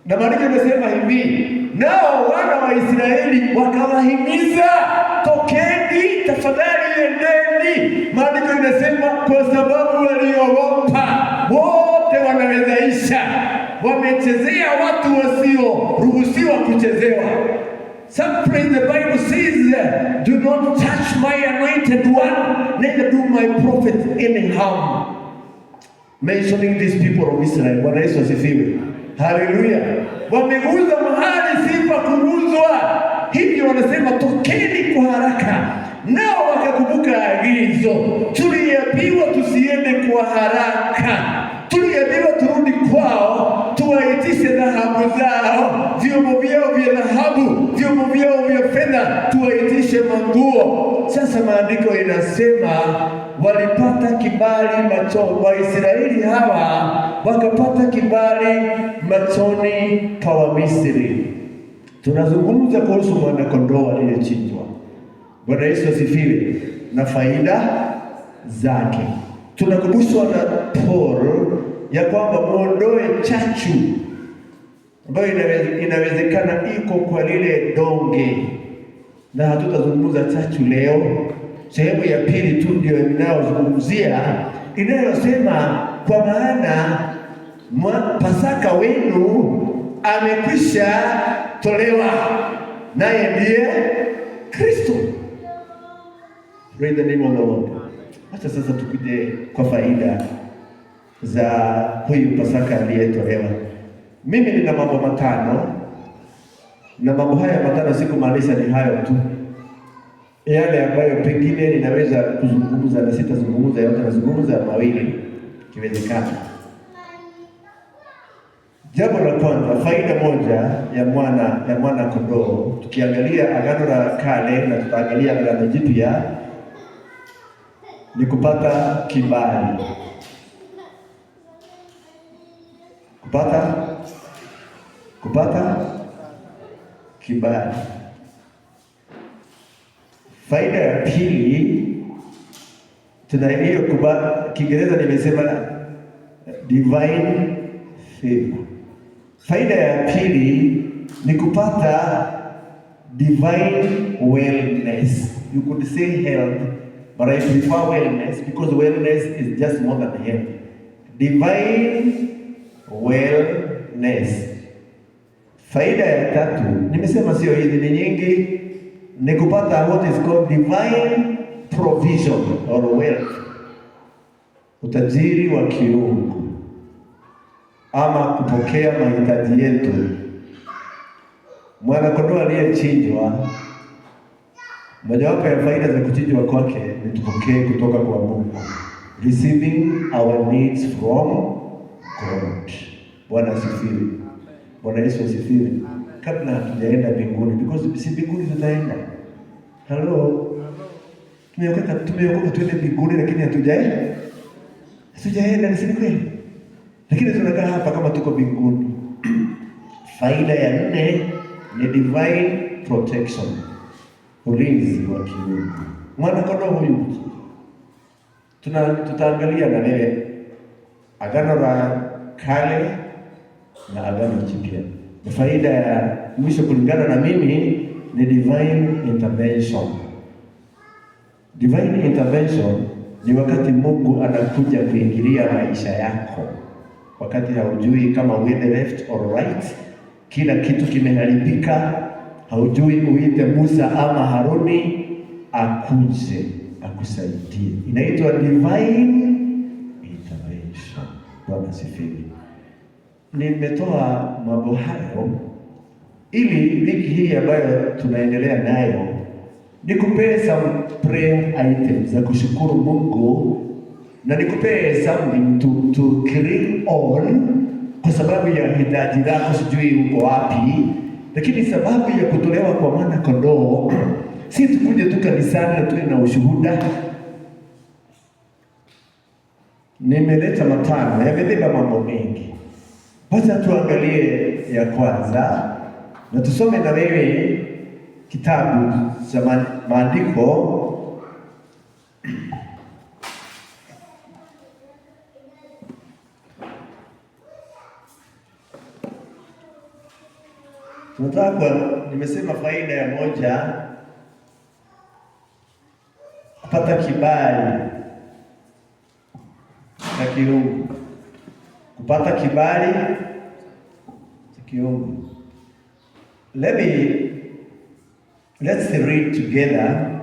Na maandiko yanasema hivi, nao wana wa Israeli wakawahimiza, tokeni tafadhali, endeni. Maandiko yanasema kwa sababu waliogopa. Wote wanawezaisha, wamechezea watu wasioruhusiwa kuchezewa. Some place the Bible says, do not touch my anointed one, neither do my prophet any harm. Mentioning these people of Israel. Bwana Yesu asifiwe. Haleluya. Wameguza mahali si pa kuguzwa. Hivyo wanasema tokeni kwa haraka. Nao wakakumbuka agizo. Tuliambiwa tusiende kwa haraka. Tuliambiwa turudi kwao, tuwaitishe dhahabu zao, vyombo vyao vya dhahabu, vyombo vyao vya fedha, tuwaitishe manguo. Sasa maandiko inasema walipata kibali machoni, Waisraeli hawa wakapata kibali machoni pa Wamisri. Tunazungumza kuhusu mwanakondoo aliyechinjwa. Bwana Yesu asifiwe. Na faida zake. Tunakumbushwa na Paul ya kwamba muondoe chachu ambayo inawezekana iko kwa lile donge, na hatutazungumza chachu leo. Sehemu ya pili tu ndio inayozungumzia, inayosema kwa maana Pasaka wenu amekwisha tolewa, naye ndiye Kristo. Praise the name of the Lord. Hata sasa tukuje kwa faida za huyu Pasaka aliyetolewa. Mimi nina mambo matano, na mambo haya matano sikumaanisha ni hayo tu, yale ambayo pengine ninaweza kuzungumza na sitazungumza yote, nazungumza mawili kiwezekana. Jambo la kwanza, faida moja ya mwana kondoo, tukiangalia Agano la Kale na tutaangalia Agano Jipya, ni kupata kibali. Kupata kibali. Faida ya pili, tunahiyo Kiingereza nimesema divine favor. Faida ya pili ni kupata divine wellness. You could say health, but I prefer wellness because wellness is just more than health. Divine wellness. Faida ya tatu, nimesema sio hizi, ni nyingi, ni kupata what is called divine provision or wealth. Utajiri wa kiungu ama kupokea mahitaji yetu. Mwana kondoo aliyechinjwa, mojawapo ya faida za kuchinjwa kwake ni tupokee kutoka kwa Mungu, receiving our needs from God. Bwana asifiwe. Bwana Yesu asifiwe. Kabla hatujaenda mbinguni, because si mbinguni tutaenda. Hello. Tumeokoka tuende mbinguni, lakini hatujaenda, ni si kweli? Lakini tunakaa hapa kama tuko mbinguni. Faida ya nne ni divine protection, ulinzi wa kiungu. Mwana kondoo huyu tutaangalia na wewe Agano la Kale na Agano Jipya. Faida ya mwisho kulingana na mimi ni divine intervention. Divine intervention ni wakati Mungu anakuja kuingilia maisha yako, wakati haujui kama uende left or right, kila kitu kimeharibika, haujui uite Musa ama Haruni akuje akusaidie. Inaitwa divine intervention. Bwana asifiwe. Nimetoa mambo hayo ili wiki hii ambayo tunaendelea nayo nikupee some prayer items za kushukuru Mungu, na nikupee something to cling on kwa sababu ya hitaji lako, sijui uko wapi, lakini sababu ya kutolewa kwa mwana kondoo si tukuje tu kanisani na tuwe na ushuhuda. Nimeleta matano, yamebeba mambo mengi. Wacha tuangalie ya kwanza na tusome na wewe kitabu cha maandiko. Nimesema faida ya moja, kupata kibali cha kiungu. Kupata kibali cha kiungu. Let's read together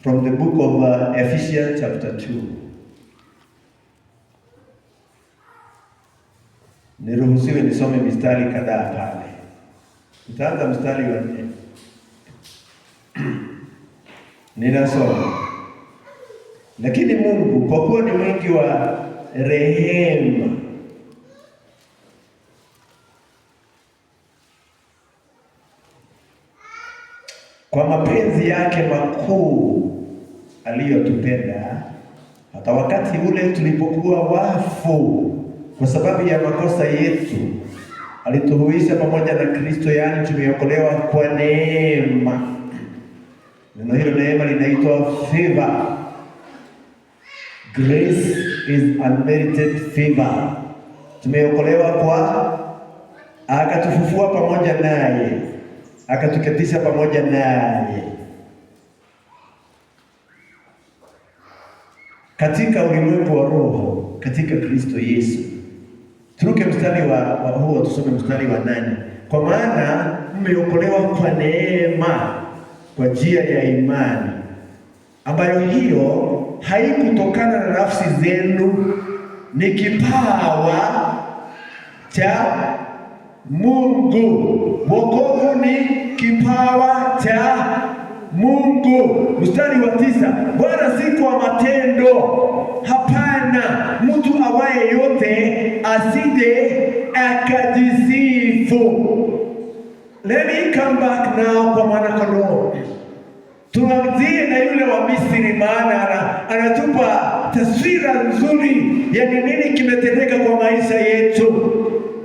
from the book of Ephesians chapter 2. Niruhusiwe nisome mistari kadhaa pale. Nitaanza mstari wa 4. Ninasoma. Lakini Mungu kwa kuwa ni mwingi wa rehema, kwa mapenzi mapenzi yake makuu aliyotupenda, hata wakati ule tulipokuwa wafu kwa sababu ya makosa yetu, alituhuisha pamoja na Kristo, yaani tumeokolewa kwa neema. Neno hilo neema linaitwa favor. Grace is unmerited favor. Tumeokolewa kwa, akatufufua pamoja naye, akatuketisha pamoja naye katika ulimwengu wa roho katika Kristo Yesu. Turuke mstari wa huo, tusome mstari wa 8. Kwa maana mmeokolewa kwa neema kwa njia ya imani, ambayo hiyo haikutokana na nafsi zenu, ni kipawa cha Mungu. Wokovu ni kipawa cha Mungu. Mstari wa 9, Bwana si kwa matendo. Hapana, mtu awaye yote asije akajisifu. Let me come back now kwa Mwana-Kondoo. Tuanzie na yule wa Misri, maana anatupa taswira nzuri ya nini kimetendeka kwa maisha yetu.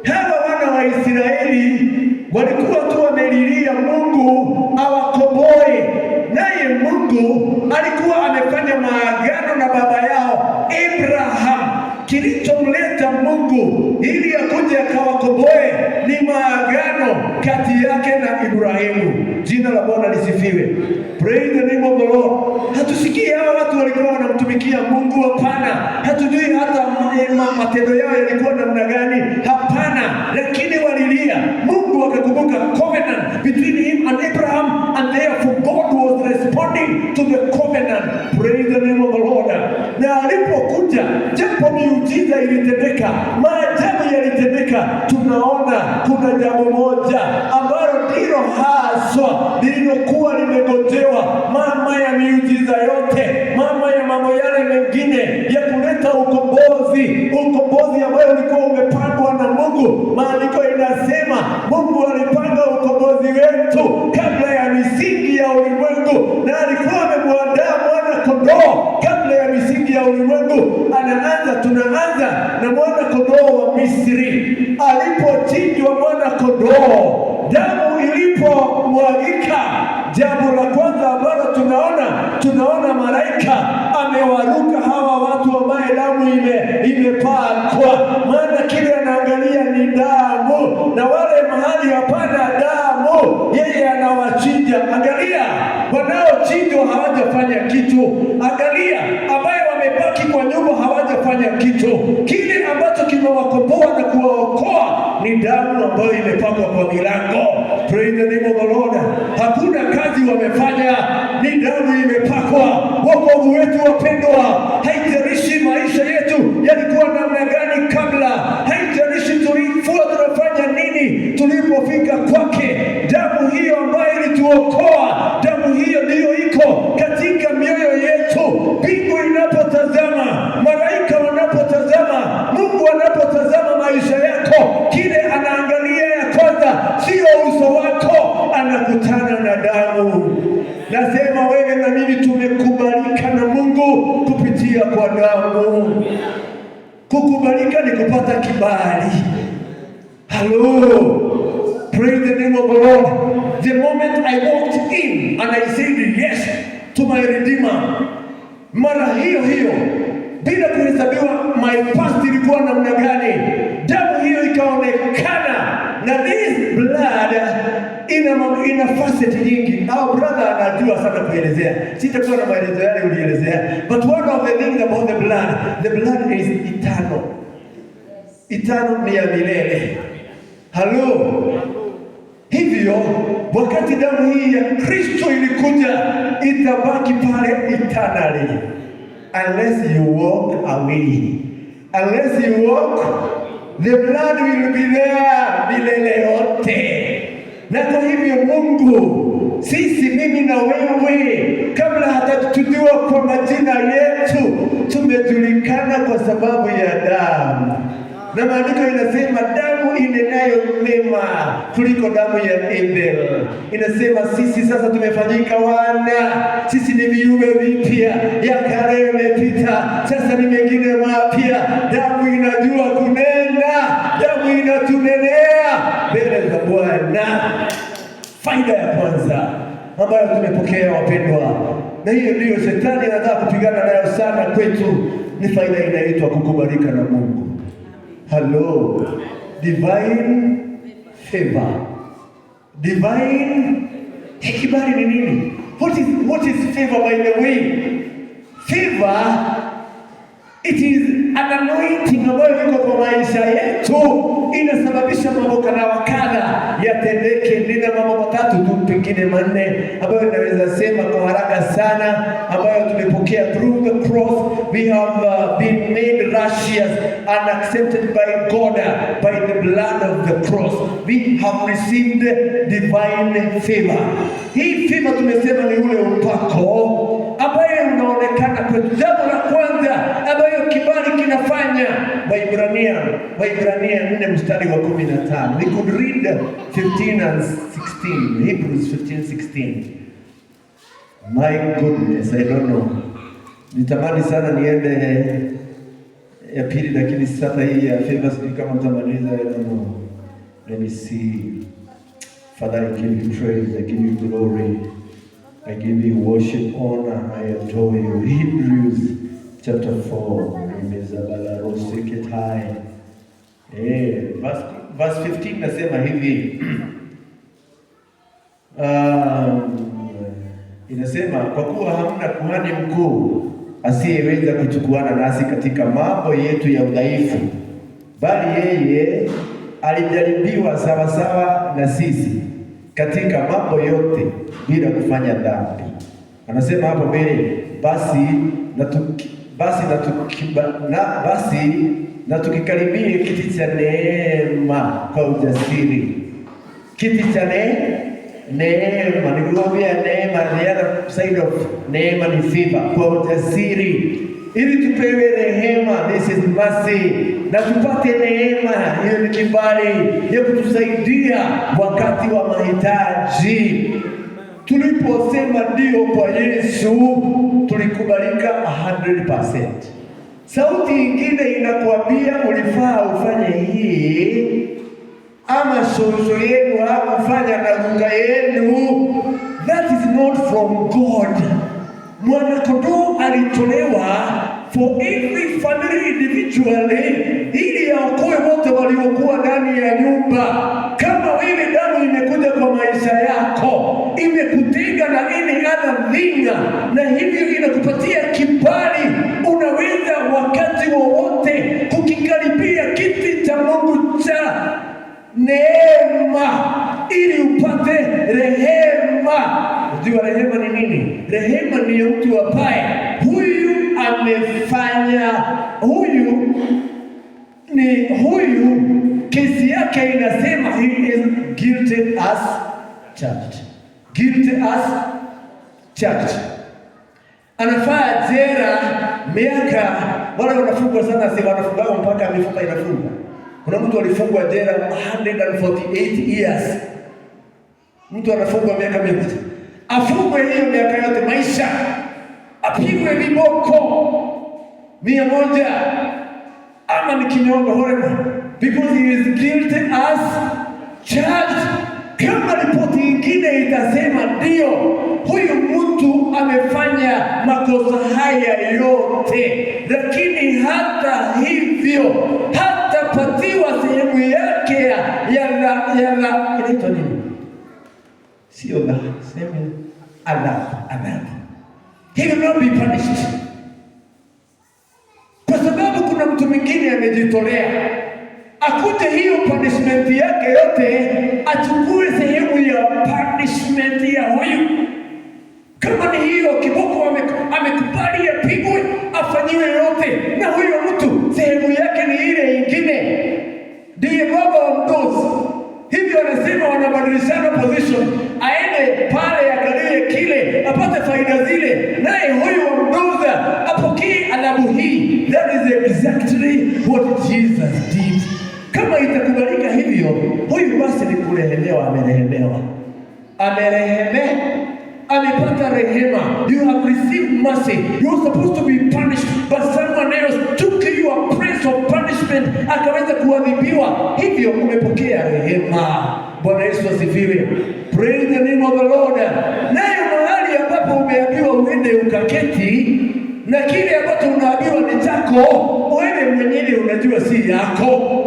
Hawa wana wa Israeli walikuwa tu wamelilia Mungu awakomboe, naye Mungu alikuwa amefanya maagano na baba yao Abraham. Kilichomleta Mungu ili akuje akawakomboe ni maagano kati yake na Ibrahimu. Jina la Bwana lisifiwe. Praise the name of the Lord. Hatusikii hawa watu walikuwa wanamtumikia Mungu, hapana. Hatujui hata matendo yao yalikuwa namna gani, hapana. Lakini walilia Mungu, akakumbuka covenant between him and Abraham, and therefore God was responding to the covenant. Praise the name of the Lord. Na alipokuja, japo miujiza ilitendeka, maajabu yalitendeka, tunaona kuna jambo moja ambalo ndilo haswa lililokuwa limegojewa, mama ya miujiza yote, mama ya mambo yale mengine ya kuleta ukombozi ambayo ulikuwa umepangwa na Mungu. Maandiko inasema Mungu alipanga ukombozi wetu kabla ya misingi ya ulimwengu, na alikuwa amemwandaa Mwana-Kondoo kabla ya misingi ya ulimwengu. Tunaanza na Mwana-Kondoo wa Misri. Alipochinjwa Mwana-Kondoo, damu ilipomwagika, jambo la kwanza ambalo tunaona malaika amewaruka hawa watu ambaye damu imepakwa. Maana kile anaangalia ni damu, na wale mahali hapana damu yeye anawachinja. Angalia, wanaochinjwa hawajafanya kitu. Angalia, ambaye wamebaki kwa nyumba hawajafanya kitu. Kile ambacho kimewakomboa na kuwaokoa ni damu ambayo imepakwa kwa milango. Praise the name of the Lord. Hakuna kazi wamefanya, ni damu imepakwa. Wokovu wetu wapendwa, haijalishi maisha yetu yalikuwa namna gani kabla, haijalishi tulikuwa tunafanya nini tulipofika kwake, damu hiyo ambayo ilituokoa, damu hiyo ndiyo iko katika mioyo yetu. Mbingu inapotazama, malaika wanapotazama, Mungu anapotazama maisha yako, kile anaangalia ya kwanza sio uso wako, anakutana na damu. Nasema wewe na mimi tumekubalika na Mungu kupitia kwa damu. Kukubalika ni kupata kibali. Hello. Praise the name of the Lord. The moment I walked in and I said yes to my Redeemer, mara hiyo bila kuhesabiwa my past ilikuwa namna gani, damu hiyo ikaonekana. Na this blood ina facet nyingi. Our brother anajua sana kuelezea, sitakuwa na maelezo yale ulielezea, but one of the things about the blood is eternal. Eternal ni ya milele. Hello. Hivyo wakati damu hii ya Kristo ilikuja, itabaki pale eternally, unless you walk away. Unless you walk, the blood will be there milele yote. Na kwa hivyo Mungu, sisi, mimi na wewe, kabla hatatujua kwa majina yetu, tumejulikana kwa sababu ya damu. na maandiko inasema damu inenayo mema kuliko damu ya Abel. Inasema sisi sasa tumefanyika wana, sisi ni viumbe vipya, ya kale yamepita, sasa ni mengine mapya. Damu inajua kunena, damu inatunenea mbele za Bwana. Faida ya kwanza ambayo tumepokea wapendwa, na hiyo ndiyo shetani anataka kupigana nayo sana kwetu, ni faida inaitwa kukubalika na Mungu. Hello, divine favor. Divine kibali ni nini? What is favor, by the way? Favor, it is an anointing ambayo iko kwa maisha yetu, inasababisha mambo kadha wa kadha yatendeke. Nina mambo matatu tu pengine manne ambayo naweza sema kwa haraka sana, ambayo tumepokea through the cross. We have been made righteous and accepted by God by the blood of the cross. We have received divine favor. Hii favor tumesema ni ule upako ambayo unaonekana kwetu. Jambo la kwanza ambayo kibali kinafanya, Waibrania 4 mstari wa 15. We could read 15 and 16. Hebrews 15:16. My goodness, I don't know. Nitamani sana niende ya pili, lakini sasa hii ya favor sijui kama mtamaliza. I don't know. Let me see. Father, I give you praise, I give you glory, I give you worship, honor, I adore you. Hebrews chapter 4. Verse 15 nasema hivi. Inasema kwa kuwa hamna kuhani mkuu asiyeweza kuchukuana nasi katika mambo yetu ya udhaifu, bali yeye alijaribiwa sawa sawa na sisi katika mambo yote bila kufanya dhambi. Anasema hapo mbele, na tukikaribie kiti cha neema kwa ujasiri. Kiti cha neema, nikuambia neema, the other side of neema ni favor, kwa ujasiri, ili tupewe rehema, this is mercy, na tupate neema, hiyo ni kibali ya kutusaidia wakati wa mahitaji. Tuliposema ndio kwa Yesu, tulikubalika 100%. Sauti ingine inakuambia ulifaa ufanye hii, ama shosho yenu hakufanya na lugha yenu. That is not from God. Mwana-kondoo alitolewa for every family individually, ili aokoe wote waliokuwa ndani ya nyumba. Kama wewe damu imekuja kwa maisha yako, imekutenga na any other thing, na hivyo inakupatia kibali, unaweza wakati wowote kukikaribia kiti cha Mungu cha neema ili upate rehema. Unajua rehema ni nini? Rehema ni mtu ambaye huyu kesi yake inasema he is guilty as charged. Guilty as charged. Anafaa jela miaka, wale wanafungwa sana, si wanafungwa mpaka mifupa inafungwa. Kuna mtu alifungwa jela 148 years. Mtu anafungwa miaka 100. Afungwe hiyo miaka yote maisha, apigwe viboko 100 ama ni kinyongo horrible, because he is guilty as charged. Kama ripoti ingine itasema ndio huyu mtu amefanya makosa haya yote, lakini hata hivyo hatapatiwa sehemu yake ya inaitwa nini? Sio la sehemu adhabu. He will not be punished, kwa sababu kuna mtu mwingine amejitolea akute hiyo punishment yake yote, achukue sehemu ya punishment ya huyu. Kama ni hiyo kiboko amekubali apigwe, afanyiwe yote, na huyo mtu sehemu yake ni ile ingine. Ndiye baba wa mdozi. Hivyo anasema wanabadilishana position, aende pale akalie kile apate faida zile, naye huyu wa mdoza apokee adhabu hii. That is exactly what Jesus did kama itakubalika hivyo, huyu basi ni kurehemewa, amerehemewa, amepata rehema. You have received mercy. You were supposed to be punished, but someone else took your place of punishment, akaweza kuadhibiwa, hivyo umepokea rehema. Bwana Yesu asifiwe. Praise the name of the Lord. Nayo mahali ambapo umeambiwa uende ukaketi, na kile ambacho unaambiwa ni chako, wewe mwenyewe unajua si yako.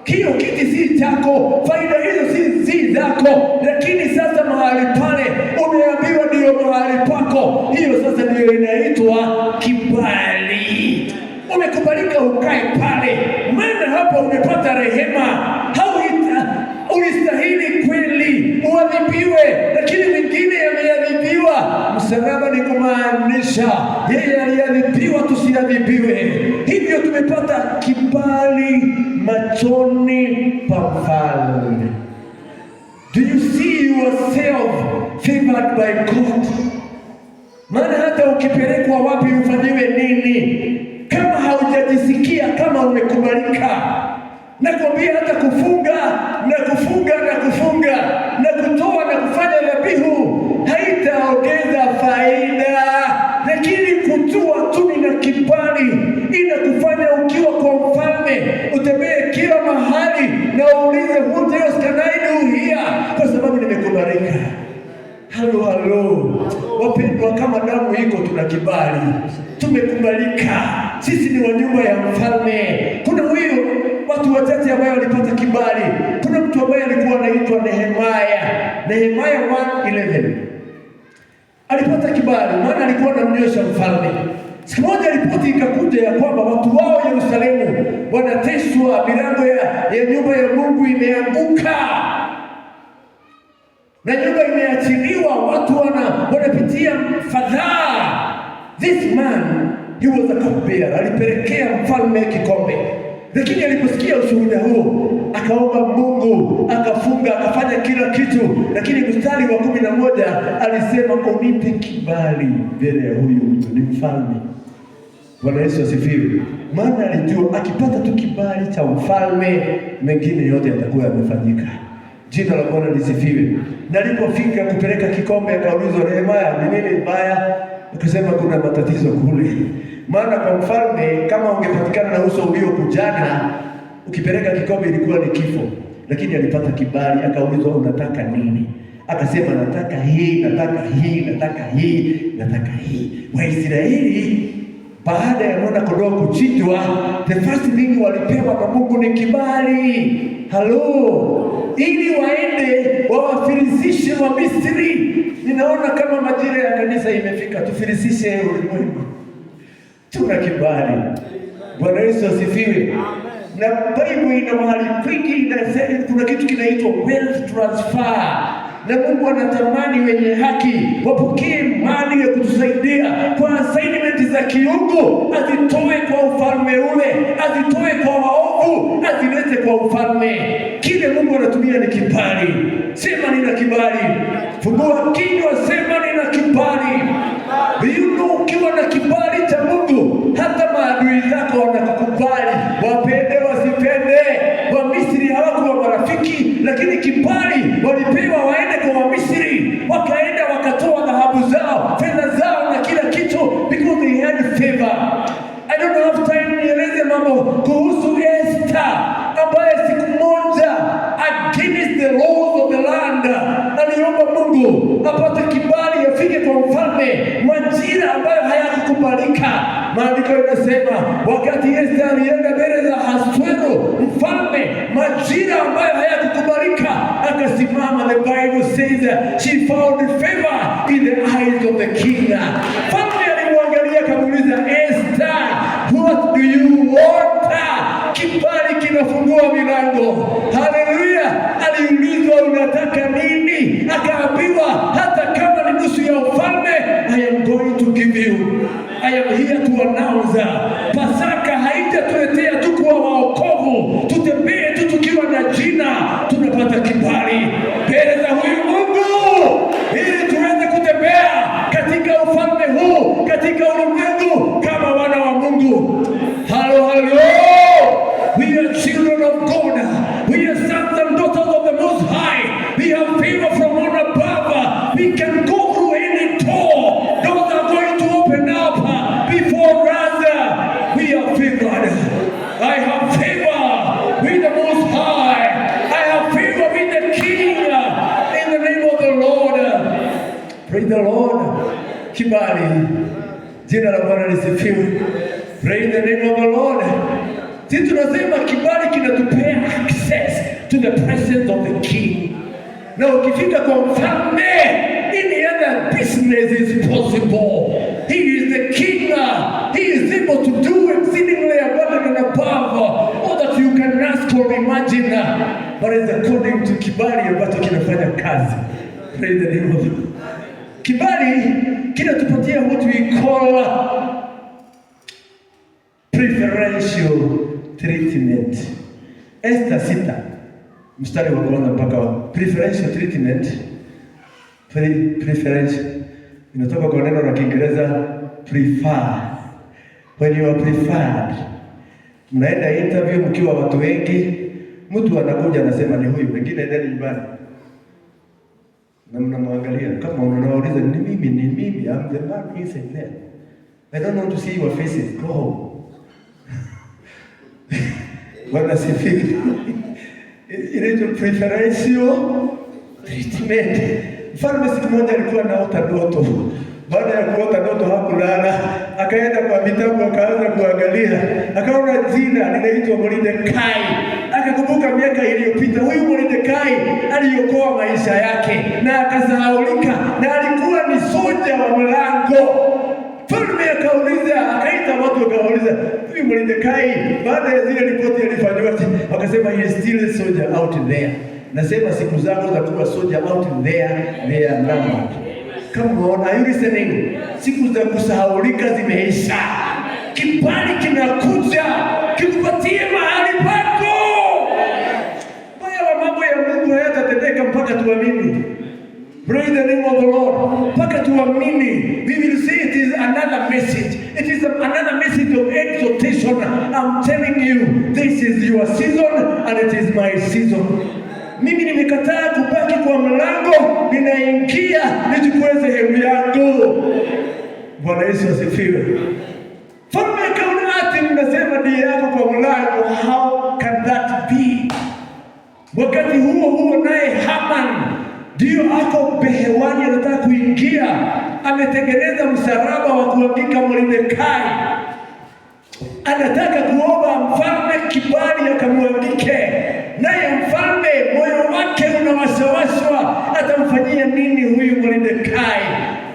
Hiyo kiti si chako, faida hizo si zako, lakini sasa mahali pale umeambiwa ndio mahali pako. Hiyo sasa ndio inaitwa kibali. Umekubalika ukae pale, maana hapo umepata rehema. Ulistahili kweli uadhibiwe, lakini mwingine ameadhibiwa. Msalaba ni kumaanisha yeye aliadhibiwa, tusiadhibiwe. Hivyo tumepata kibali machoni pa Mfalme. Do you see yourself favored by God? Maana hata ukipelekwa wapi ufanyiwe nini, kama haujajisikia kama umekubalika, nakwambia hata kufunga na kutoa na kufanya dhabihu haitaongeza faida, lakini kutua tu na kibali inakufanya ukiwa kwa Mfalme utembee kila mahali na uulize what else can I do here, kwa sababu nimekubalika. Halo wapendwa, kama damu iko, tuna kibali, tumekubalika. Sisi ni wa nyumba ya Mfalme. Kuna huyo watu wachache ambao walipata kibali. Kuna mtu ambaye alikuwa anaitwa Nehemia 1:11. Alipata kibali maana alikuwa anamnywesha Mfalme. Siku moja ripoti ikakuja ya kwamba watu wao Yerusalemu wanateswa, milango ya nyumba ya Mungu imeanguka na nyumba imeachiliwa, watu wanapitia fadhaa. This man, he was a cupbearer. Alipelekea Mfalme kikombe, lakini aliposikia ushuhuda huo akaomba Mungu, akafunga, akafanya kila kitu, lakini mstari wa 11 alisema unipe kibali mbele ya huyu mtu, ni Mfalme. Bwana Yesu asifiwe. Maana alijua akipata tu kibali cha Mfalme, mengine yote yatakuwa yamefanyika. Jina la Bwana lisifiwe. Na alipofika kupeleka kikombe, akaulizwa, Nehemia, ni nini mbaya? Akasema kuna matatizo kule. Maana kwa Mfalme, kama ungepatikana na uso uliokujana, ukipeleka kikombe ilikuwa ni kifo. Lakini alipata kibali, akaulizwa unataka nini? Akasema nataka hii, nataka hii, nataka hii, nataka hii. Waisraeli baada ya mwana kondoo kuchinjwa, the first thing walipewa na Mungu ni kibali. Ili waende wawafilisishe wa Misri. Ninaona kama majira ya kanisa imefika, tufilisishe ulimwengu. Tuna kibali. Bwana Yesu asifiwe. Na Biblia ina mahali kwingi inasema kuna kitu kinaitwa wealth transfer. Na Mungu anatamani wenye haki wapokee mali ya kutusaidia kwa assignment za kiungu, azitoe kwa ufalme ule, azitoe kwa waovu, azilete kwa ufalme. Kile Mungu anatumia ni kibali. Sema nina kibali. Fungua kinywa, sema nina kibali. Ukiwa na kibali cha Mungu, hata maadui zako wanakukubali, wapende wasipende. Wamisri hawakuwa marafiki, lakini kibali walipewa waende kwa Wamisri, wakaenda wakatoa dhahabu zao, fedha zao na kila kitu, because they had favor. I don't have time nieleze mambo kuhusu Esther ambaye siku moja against the laws of the land aliomba Mungu apate kibali afike kwa Mfalme majira ambayo hayakukubalika. Maandiko yanasema wakati Esther alienda mbele za Ahasuero Mfalme, majira ambayo hayakukubalika, akasimama. The Bible says she found favor in the eyes of the king. Mfalme alimwangalia akamuuliza, Esther, what do you want? Kibali kinafungua milango. Haleluya. Aliulizwa unataka nini? Akaambiwa hata kama ni nusu ya ufalme, I am going to give you. I am here to announce. Pasaka haitatuletea tu kwa waokovu, tutembee tu tukiwa na jina, tunapata kibali mbele za huyu Mungu ili tuweze kutembea katika ufalme huu, katika ulimwengu kama wana wa Mungu. Halo. We are children of God. the Most High. I have favor with the King in the name of the Lord. Praise the Lord. Kibali. Jina la Bwana lisifiwe. Praise the name of the Lord. Sisi tunasema kibali kinatupea access to the presence of the King. Na ukifika kwa mfalme, any other business is possible. He is the King. He is able to do exceedingly abundant and above all that you can ask or imagine. But it's according to kibali ambacho kinafanya kazi. Praise the name of the Lord. Kibali kinatupatia what we call preferential treatment. Esther 6 mstari wa kwanza mpaka preferential treatment. Preferential inatoka kwa neno la Kiingereza prefer. When you are preferred, mnaenda interview mkiwa watu wengi, mtu anakuja anasema ni huyu, wengine ndani nyumbani na mnamwangalia kama unauliza ni mimi, I'm the man inside there. I don't want to see your faces. Go home. Bwana sifiwe. Inaitwa preferential treatment. Mfalme siku moja alikuwa anaota ndoto. Baada ya kuota ndoto hakulala, akaenda kwa vitabu akaanza kuangalia. Akaona jina linaitwa Mordekai. Akakumbuka miaka iliyopita huyu Mordekai aliokoa maisha yake na akasahaulika na alikuwa ni soja wa mlango. Mfalme akauliza, akaita watu akauliza, huyu Mordekai baada ya zile ripoti alifanywa, akasema he is still a soldier out there. Nasema siku zako za kuwa soldier out there, they are numbered. Come on, are you listening? Siku za kusahaulika zimeisha. Kibali kinakuja kikupatie mahali pako. Baya wa mambo ya Mungu hayatatendeka mpaka tuamini. Praise the name of the Lord. Mpaka tuamini. We will say it is another message. It is another message of exhortation. I'm telling you, this is your season and it is my season. Mimi nimekataa kubaki kwa mlango, ninaingia nichukue sehemu yangu. Bwana Yesu asifiwe. Mfalme akaona ati mnasema ndiye yako kwa mlango, how can that be? Wakati huo naye Haman ndio ako behewani anataka kuingia, ametengeneza msalaba wa kuandika Mordekai. Anataka kuomba mfalme kibali akamwandike. Naye mfalme moyo wake unawashawashwa, atamfanyia nini huyu Mordekai?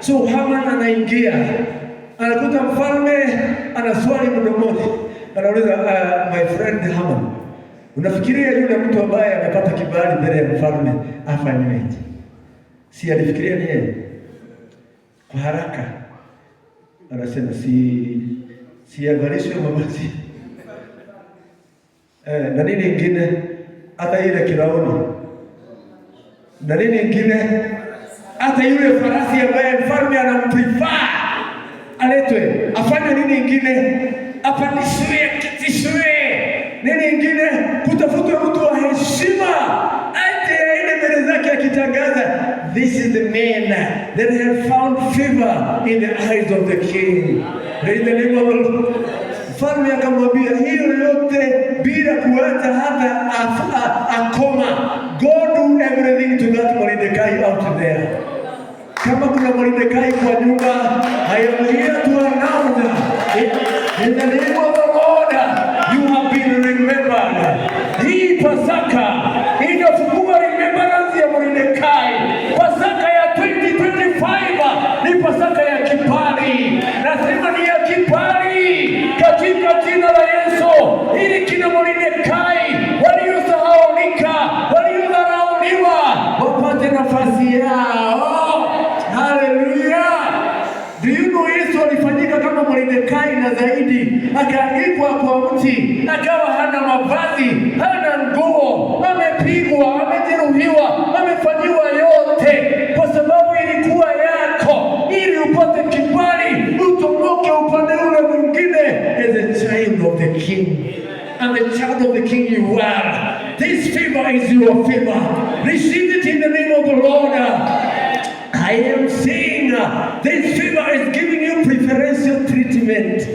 So Haman anaingia, anakuta mfalme ana swali mdomoni. Anauliza, my friend Haman, unafikiria yule mtu ambaye amepata kibali mbele ya mfalme afanyeje? Si alifikiria ni yeye? Kwa haraka anasema si avalishwe mavazi. Na nini ingine? Hata ile kiraoni. Na nini ingine? Hata yule farasi ambaye mfalme anamprefer aletwe. Afanye nini ingine? Apandishwe, akitishwe. Nini ingine? Kutafutwe mtu wa heshima. Aje ile mbele zake akitangaza, this is the man that have found favor in the eyes of the king. In the name of the Lord. Mfalme akamwambia hiyo yote bila kuacha hata akoma. God do everything to that Mordekai out there. Kama kuna Mordekai kwa nyumba, I am here to announce in the name of the Lord, you have been remembered. Hii Pasaka inafungua remembrance ya Mordekai. Pasaka ya 2025 ni Pasaka ya kibali. Nasema ni ya kibali katika jina la Yesu. Ili kina Mordekai waliosahaulika, waliodharauliwa wapate nafasi yao. Hallelujah. Do you know Yesu alifanyika kama Mordekai na zaidi, akaangikwa kwa mti, akawa hana mavazi, hana nguo, amepigwa, amejeruhiwa, amefanyiwa yote kwa sababu ilikuwa yako, ili upate kibali, utomoke upande ule mwingine as a child of the King. And the child of the King you are. This favor is your favor. Receive it in the name of the Lord. I am saying this favor is giving you preferential treatment.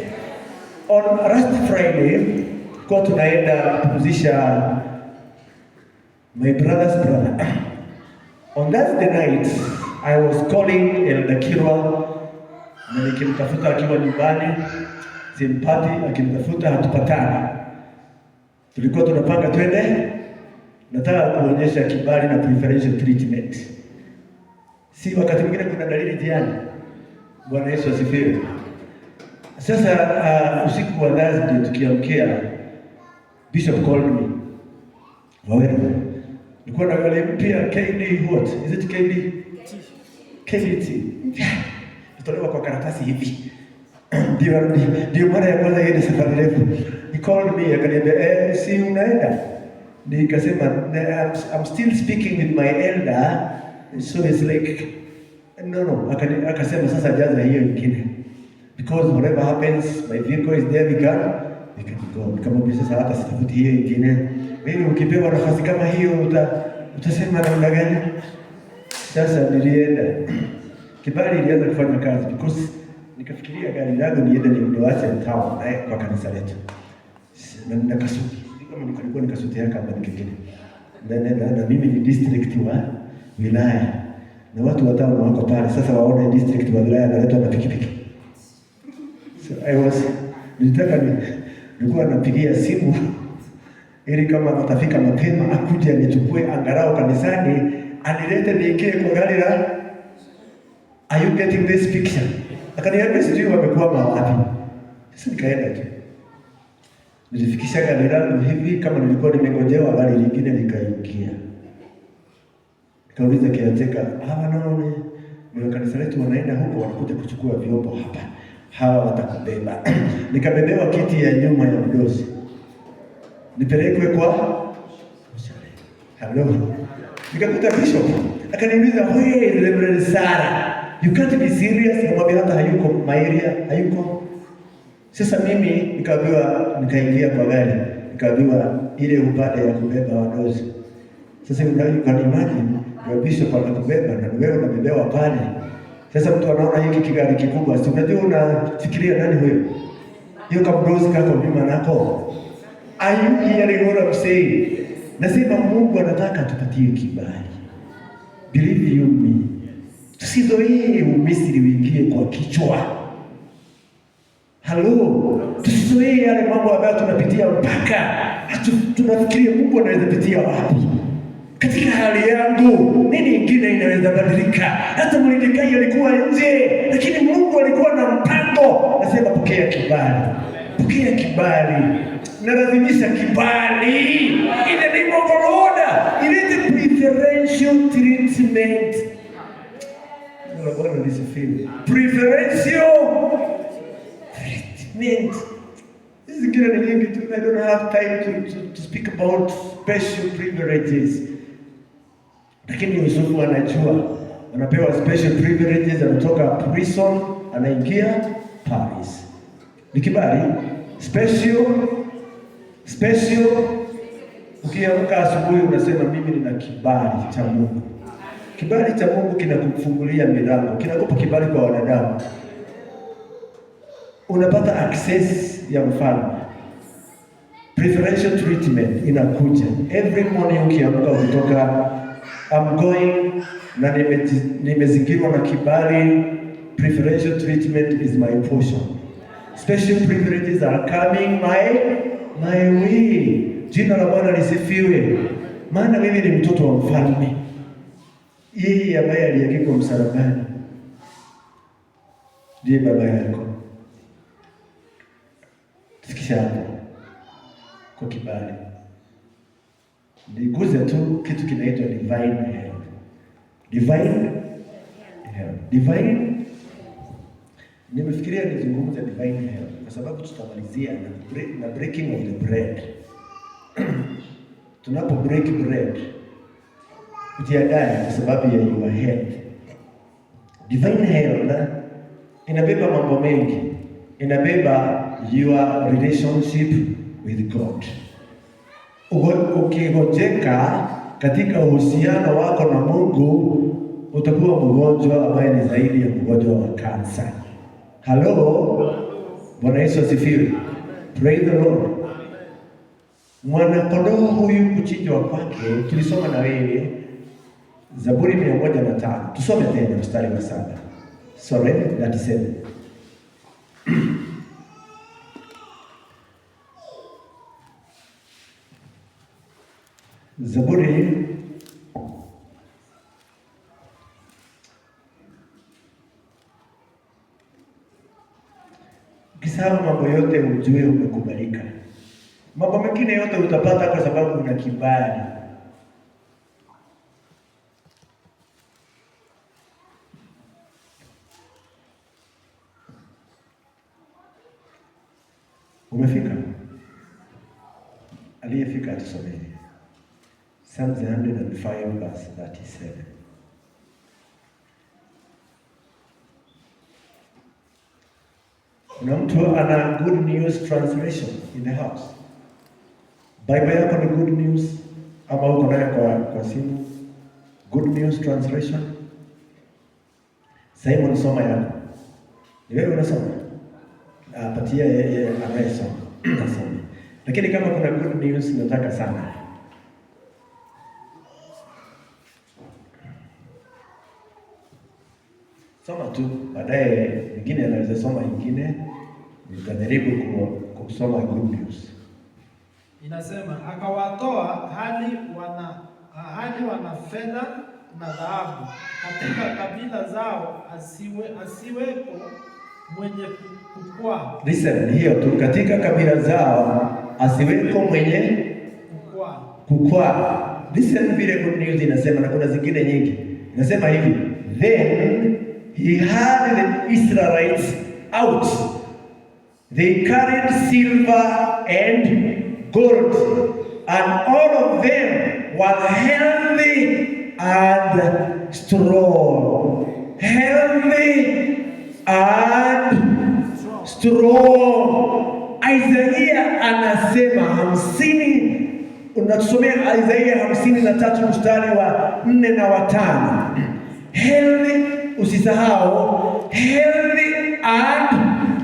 On last Friday, kwa tunaenda kupumzisha my brother's brother. On that night, I was calling Elder Kirwa, na nikimtafuta akiwa nyumbani, simpati, akimtafuta hatupatani. Tulikuwa tunapanga twende, nataka kuonyesha kibali na preferential treatment. Si wakati mwingine kuna dalili jiani. Bwana Yesu asifiwe. Sasa usiku wa Thursday tukiamkia, Bishop called me. Waweru. Nilikuwa na gari mpya KD what? Is it KD? KDT. Tutolewa kwa karatasi hivi. Ndio mara ya kwanza yeye safari refu. He called me akaniambia si unaenda? Nikasema I'm still speaking with my elder, so it's like no. Akasema sasa jaza hiyo nyingine. Because whatever happens, my vehicle is there, we can go. Kama sasa hata sitafuti hiyo nyingine. Wewe ukipewa nafasi kama hiyo utasema namna gani? Sasa nilienda. Kibali ilianza kufanya kazi because nikafikiria gari langu niende niache town kwa kanisa letu. Na nikasuti. Kama nilikuwa nikasutia kama kingine. Na mimi ni district wa wilaya. Na watu watano wako pale. Sasa waone district wa wilaya analetwa na pikipiki. So nilikuwa napigia simu ili kama atafika mapema akuje anichukue angalau kanisani anilete niingie kwa gari la. Are you getting this picture? Akaniambia sijui wamekwama wapi. Sasa nikaenda tu. Nilifikisha gari langu hivi kama nilikuwa nimengojewa gari lingine likaingia. Nikauliza kiateka, naone ni kanisa letu wanaenda huko wanakuja kuchukua vyombo hapa. Hawa watakubeba. Nikabebewa kiti ya nyuma ya mdozi. Nipelekwe kwa hello. Nikakuta bishop. Akaniuliza, "Hey, Reverend Sarah, you can't be serious." Nikamwambia hata hayuko Mairia, hayuko. Sasa mimi nikaingia kwa gari. Nikaambiwa ile upande ya kubeba wadozi. Sasa unajimagine, bishop anakubeba na wewe unabebewa pale. Sasa mtu anaona hiki kigari kikubwa, si unajua unafikiria nani huyo? Hiyo kabrozi kako nyuma nako. Are you hearing what I'm saying? Nasema Mungu anataka tupatie kibali. Believe you me. Tusizoee umisiri uingie kwa kichwa. Hello. Tusizoee yale mambo ambayo tunapitia mpaka tunafikiria Mungu anaweza pitia wapi? Katika hali yangu, nini ingine inaweza badilika? Hata Mordekai alikuwa nje, lakini Mungu alikuwa na mpango. Nasema pokea kibali. Pokea kibali. Nalazimisha kibali. In the name of the Lord. Ilete preferential treatment. Bwana nisifiwe. Preferential treatment. This is good. I don't have time to speak about special privileges. Lakini Yusufu anajua anapewa special privileges, anatoka prison anaingia Paris. Ni kibali special. Ukiamka asubuhi unasema mimi nina kibali cha Mungu. Kibali cha Mungu kinakufungulia milango, kinakupa kibali kwa wanadamu. Unapata access ya mfalme. Preferential treatment inakuja. Every morning ukiamka kutoka I'm going na nimezingirwa na kibali. Preferential treatment is my portion. Special privileges are coming my way. Jina la Bwana lisifiwe. Maana mimi ni mtoto wa mfalme. Yeye ambaye aliyekwa msalabani ndiye baba yako. Sikisha hapo kwa kibali. Niguze tu kitu kinaitwa divine help. Divine. Nimefikiria nizungumze divine help kwa sababu tutamalizia na breaking of the bread. Tunapo break bread ujiandae kwa sababu ya your health. Divine help inabeba mambo mengi. Inabeba your relationship with God. Ukigojeka katika uhusiano wako na Mungu, utakuwa mgonjwa ambaye ni zaidi ya mgonjwa wa kansa. Hello. Bwana Yesu asifiwe. Praise the Lord. Mwana-kondoo huyu kuchinjwa kwake, tulisoma na wewe Zaburi 105. Tusome tena mstari wa 7. Sorry, 37. Zaburi ukisahau mambo yote ujue umekubalika. Mambo mengine yote utapata kwa sababu una kibali. Umefika? Aliyefika atusomee. Psalm 105 verse 37. Kuna mtu ana Good News Translation in the house? Bible yako ni Good News ama uko nayo kwa simu? Good News Translation. Simon, soma yako. Ni wewe unasoma? Patia yeye anayesoma. Nasoma. Lakini kama kuna Good News nataka sana. Soma tu, baadaye mwingine anaweza soma ingine. Nitajaribu kusoma Good News. Inasema akawatoa hali wana fedha na dhahabu katika kabila zao, asiwepo mwenye kukwaa. Listen, hiyo tu, katika kabila zao asiwepo mwenye kukwaa. Listen vile Good News inasema, na kuna zingine nyingi. Inasema hivi, then he had the Israelites out. They carried silver and gold, and all of them were healthy and strong. Healthy and strong. Isaiah anasema 50, unatusomea Isaiah 53 mstari wa 4 na wa 5. Healthy, usisahau, healthy and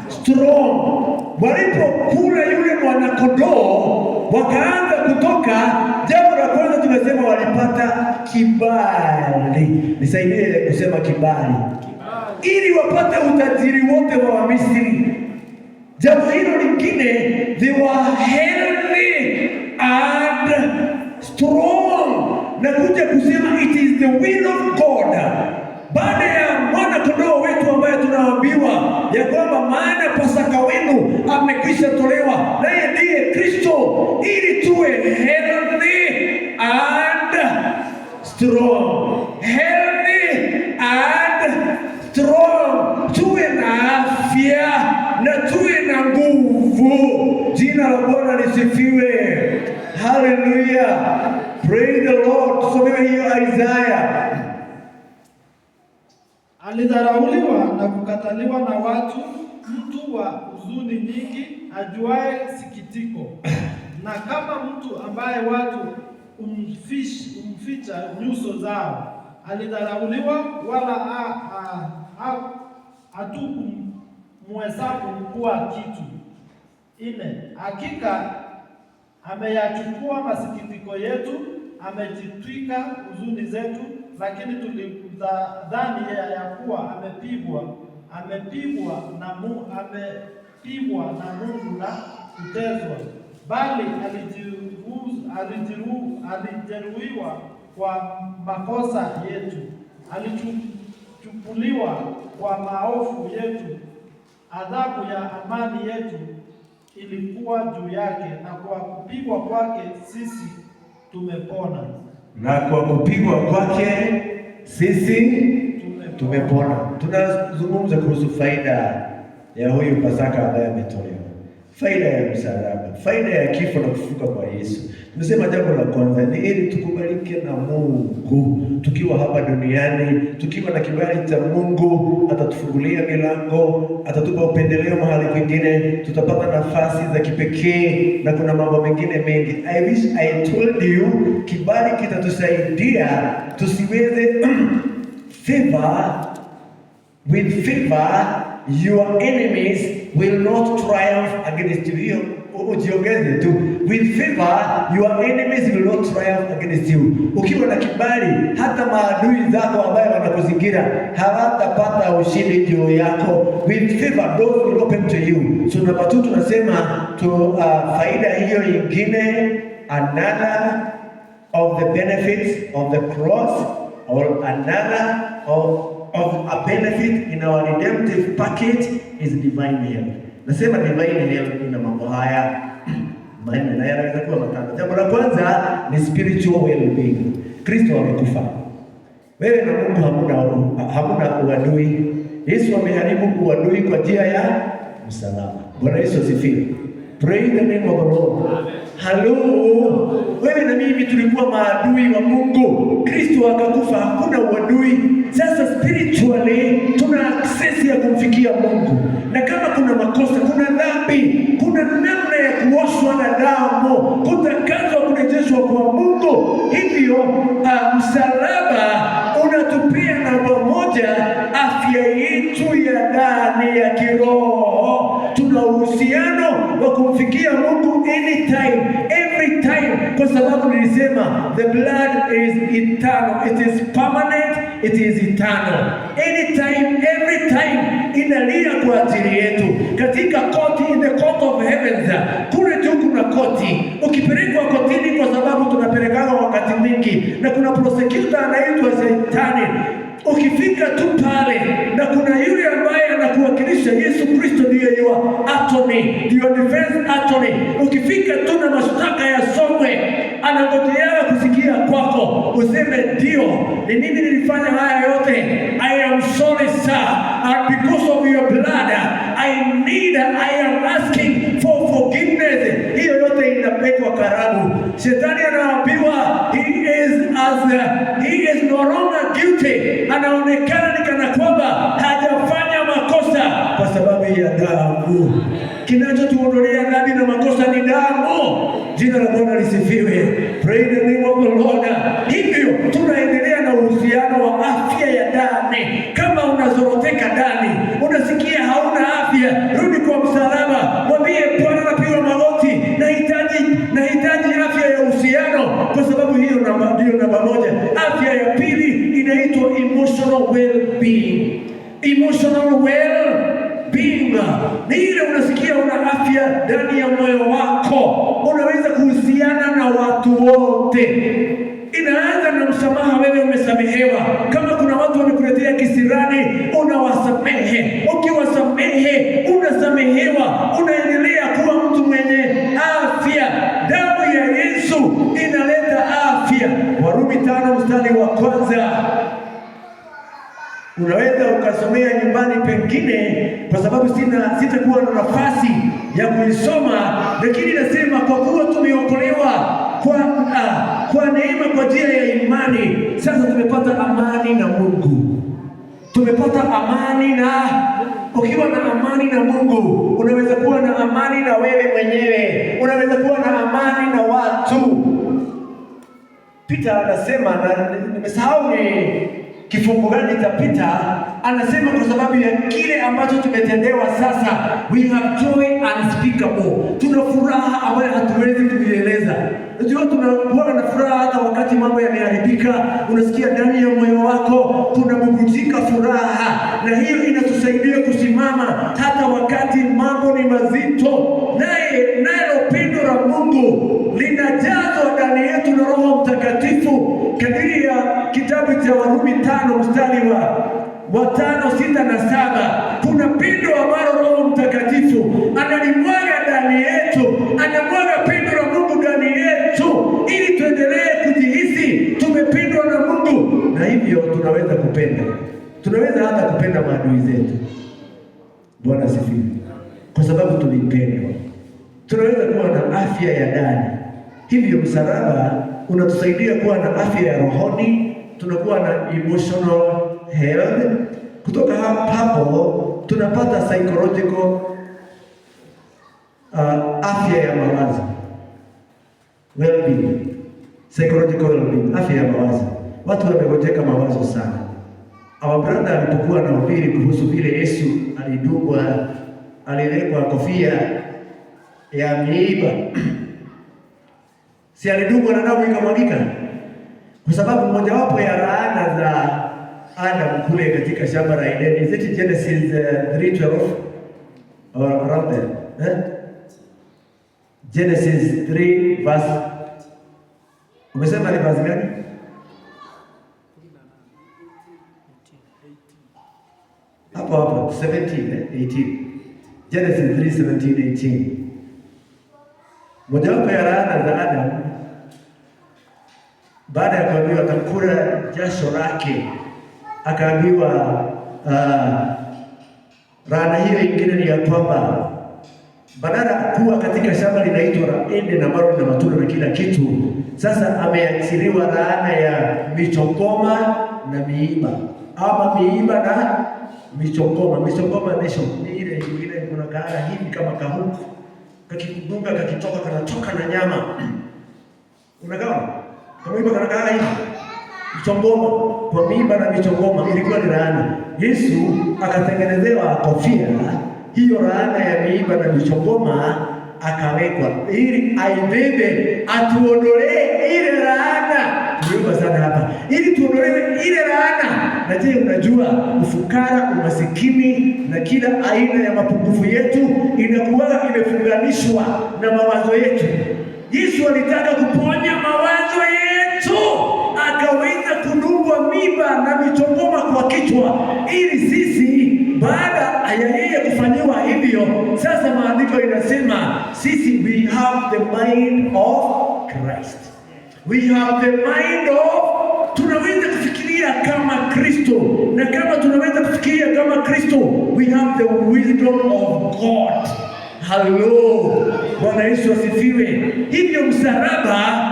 strong. Walipokula yule mwana-kondoo wakaanza kutoka, jambo la kwanza tumesema walipata kibali. Nisaidie kusema kibali. Ili wapate utajiri wote wa Wamisri. Jambo hilo lingine, they were healthy and strong. Na kuja kusema it is the will of God. Baada ya mwana-kondoo wetu ambaye tunaambiwa ya kwamba maana Pasaka wenu amekwisha tolewa, naye ndiye Kristo, ili tuwe healthy and strong. Healthy and strong. Tuwe na afya na tuwe na nguvu. Jina la Bwana lisifiwe. Hallelujah. Praise the Lord. Tusomewe hiyo Isaiah. Alidharauliwa na kukataliwa na watu, mtu wa huzuni nyingi, ajuaye sikitiko, na kama mtu ambaye watu umficha nyuso zao. Alidharauliwa wala hatukumuhesabu kuwa kitu. 4. Hakika ameyachukua masikitiko yetu, amejitwika huzuni zetu, lakini tulidhani ya kuwa amepigwa na Mungu na kuteswa, bali alijeruhiwa kwa makosa yetu, alichukuliwa kwa maovu yetu, adhabu ya amani yetu ilikuwa juu yake, na kwa kupigwa kwake sisi tumepona. Na kwa kupigwa kwake sisi tumepona. Tunazungumza kuhusu faida ya huyu Pasaka ambaye ametolewa, faida ya msalaba, faida ya kifo na kufufuka kwa Yesu. Tumesema jambo la kwanza ni ili tukubalike na Mungu tukiwa hapa duniani. Tukiwa na kibali cha Mungu, atatufungulia milango, atatupa upendeleo mahali kwingine, tutapata nafasi za kipekee, na kuna mambo mengine mengi. I wish I told you, kibali kitatusaidia tusiweze with favor your enemies will not triumph against you. ujiongeze tu. With favor your enemies will not triumph against you. Ukiwa na kibali, hata maadui zako ambao wanakuzingira hawatapata ushindi juu yako. With favor doors will open to you. So namba 2 tunasema faida hiyo nyingine, another of the benefits of the cross, or another of a benefit in our redemptive package is divine health. Nasema divine health ina mambo haya manne na yanaweza kuwa matano. Jambo la kwanza ni spiritual well-being. Kristo amekufa. Wewe na Mungu hamuna uadui. Yesu ameharibu uadui kwa njia ya msalaba. Bwana Yesu asifiwe. Praise the name of the Lord. Hello. Wewe na mimi tulikuwa maadui wa Mungu. Kristo akakufa, hakuna uadui. Sasa spiritually tuna access ya kumfikia Mungu. Na kama kuna makosa, kuna dhambi, kuna namna ya kuoshwa na damu, kutakazwa, kurejeshwa kwa Mungu. Hivyo msalaba unatupia namba moja, afya yetu ya ndani ya kiroho. Tuna uhusiano wa kumfikia Mungu anytime, every time, kwa sababu nilisema the blood is eternal, it is permanent, it is eternal. Anytime, every time inalia kwa ajili yetu. Katika koti, in the court of heavens, kule juu kuna koti. Ukipelekwa kotini, kwa sababu tunapelekana wakati mwingi, na kuna prosecutor anaitwa Shetani. Ukifika tu pale na kuna yule ambaye anakuwakilisha, Yesu Kristo ndiye your attorney, your defense attorney. Ukifika tu na mashtaka ya somwe, anangojea kusikia kwako useme ndio, ni mimi nilifanya haya yote, I am sorry sir, and because of your blood I am asking for forgiveness. Hiyo yote inapekwa karamu. Shetani anaambiwa he is no longer guilty. Anaonekana ni kana kwamba hajafanya makosa kwa sababu ya damu. Kinachotuondolea dhambi na makosa ni damu. Jina la Bwana lisifiwe. Praise the name of the Lord. Hivyo tunaendelea na uhusiano wa afya ya ndani. Kama unazoroteka ndani, unasikia hauna afya, rudi kwa msalaba. Mwambie Bwana, napiga magoti, nahitaji afya ya uhusiano, kwa sababu hiyo ndio namba moja. Afya ya pili inaitwa emotional well-being. Emotional well-being ni ile unasikia una afya ndani ya moyo wako, unaweza kuhusiana na watu wote. Inaanza na msamaha. Wewe umesamehewa. Kama kuna watu wamekuletea kisirani, unawasamehe. Ukiwasamehe, unasamehewa, unaendelea kuwa mtu mwenye afya. Damu ya Yesu inaleta afya. Warumi 5:1. Unaweza ukasomea nyumbani pengine, kwa sababu sitakuwa na nafasi ya kuisoma, lakini nasema kwa kuwa tumeokolewa kwa neema kwa njia ya imani, sasa tumepata amani na Mungu. Tumepata amani, na ukiwa na amani na Mungu, unaweza kuwa na amani na wewe mwenyewe, unaweza kuwa na amani na watu. Peter anasema, na nimesahau ni kifungu gani cha Peter, anasema kwa sababu ya kile ambacho tumetendewa sasa, we have joy unspeakable. Tuna furaha ambayo hatuwezi kuieleza. Unajua tunakuwa na furaha hata wakati mambo yameharibika, unasikia ndani ya moyo wako kuna bubujika furaha, na hiyo inatusaidia kusimama hata wakati mambo ni mazito. Nalo pendo la Mungu linajazwa ndani yetu na Roho Mtakatifu. Kadiri ya kitabu cha Warumi 5:5, 6 na 7, kuna pendo ambalo Roho Mtakatifu analimwaga ndani yetu, anamwaga pendo la Mungu ndani yetu, ili tuendelee kujihisi tumependwa na Mungu, na hivyo tunaweza kupenda. Tunaweza hata kupenda maadui zetu. Bwana asifiwe. Kwa sababu tulipendwa. Tunaweza kuwa na afya ya ndani. Hivyo msalaba unatusaidia kuwa na afya ya rohoni, tunakuwa na emotional health. Kutoka hapo tunapata psychological afya ya mawazo, well-being. Psychological well-being, afya ya mawazo. Watu wamegojeka mawazo sana. Our brother alipokuwa anahubiri kuhusu vile Yesu alidungwa, aliwekwa kofia ya miiba. Si alidungwa na damu ikamwagika? Kwa sababu mojawapo ya laana za Adam kule katika shamba la Edeni, is it Genesis 3:12 or around there? Genesis 3 verse, umesema ni verse gani? Hapo 17, 18. Genesis 3:17-18. Mojawapo ya laana za Adam, baada ya kuambiwa atakula jasho lake, akaambiwa laana hiyo ingine ni ya kwamba badala kuwa katika shamba linaitwa la Eden ambalo lina matunda na kila kitu, sasa ameachiliwa laana ya michongoma na miiba, ama miiba na michongoma. Michongoma ni ile nyingine kuna kaara hivi kama kahuku, kakidunga kakitoka kanatoka na nyama. Unagawa? Kama miiba kana kaara hivi. Michongoma, kwa miiba na michongoma ilikuwa ni laana. Yesu akatengenezewa kofia hiyo laana ya miiba na michongoma, akawekwa ili aibebe, atuondolee ile laana. Tumeomba sana hapa ili tuondolee ile laana. Na je, unajua ufukara, umasikini na kila aina ya mapungufu yetu inakuwa imefunganishwa na mawazo yetu. Yesu alitaka kuponya mawazo yetu, akaweza kudungwa miiba na michongoma kwa kichwa, ili sisi baada ya yeye kufanyiwa hivyo, sasa maandiko inasema sisi we have the mind of Christ. We have the mind of, tunaweza kufikiria kama Kristo, na kama tunaweza kufikiria kama Kristo, we have the wisdom of God. Hello, Bwana Yesu asifiwe. Hivyo msalaba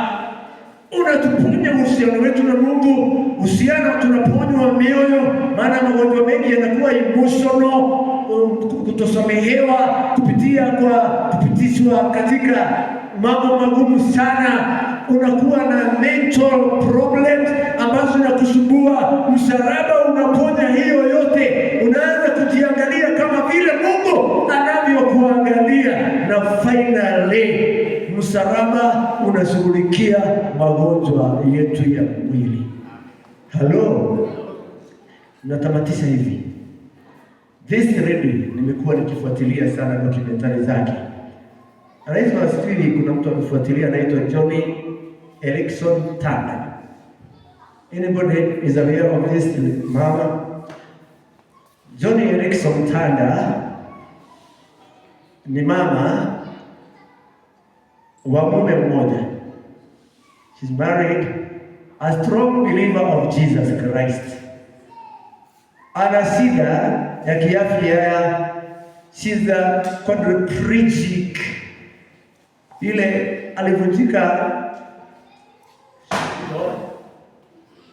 unatuponya uhusiano wetu na Mungu, uhusiano, tunaponywa mioyo, maana magonjwa mengi yanakuwa emotional, kutosamehewa kupitishwa katika mambo magumu sana, unakuwa na mental problems ambazo zinakusumbua. Msalaba unaponya hiyo yote, unaanza kujiangalia kama vile Mungu anavyokuangalia, na finally msalaba unashughulikia magonjwa yetu ya mwili. Hello, natamatisha hivi. This lady nimekuwa nikifuatilia sana dokumentari zake. Rais wa Australia, kuna mtu anafuatilia anaitwa Joni Eareckson Tada. Anybody is aware of this mama? Joni Eareckson Tada ni mama wa mume mmoja. She's married, a strong believer of Jesus Christ. Ana shida ya kiafya, she's a quadriplegic. Ile alivunjika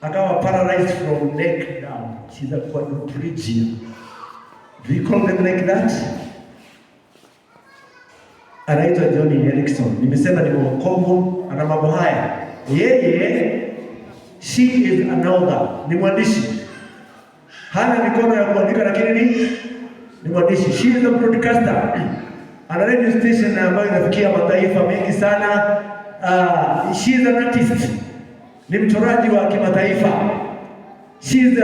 akawa paralyzed from neck down. She's a quadriplegic. Do you call them like that? Anaitwa Joni Eareckson. Nimesema ni mwokovu, ana mambo haya. Yeye, she is an author, ni mwandishi. Hana mikono ya kuandika lakini ni mwandishi. She is a broadcaster. Ana radio station ambayo inafikia mataifa mengi sana. She is an artist. Ni mchoraji wa kimataifa. She's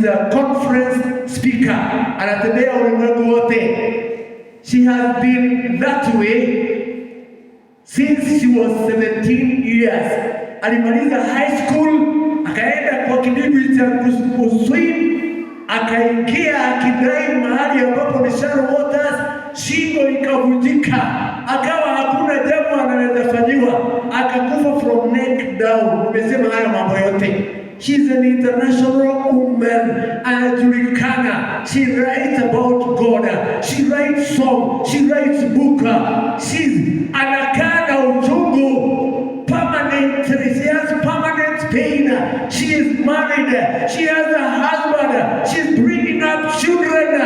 a conference speaker. Anatembea ulimwengu wote. She has been that way since she was 17 years. Alimaliza high school, akaenda kwa kidimbwi cha kuswim, akaingia akidai mahali ambapo ni shallow waters, shingo ikavunjika, akawa hakuna jambo anaweza fanyiwa, akakufa from neck down. Nimesema haya mambo yote. She's an international woman, anajulikana. She writes about God. She writes song. She writes book. She's anakaa na uchungu permanently. She has permanent pain. She is married. She has a husband. She's bringing up children.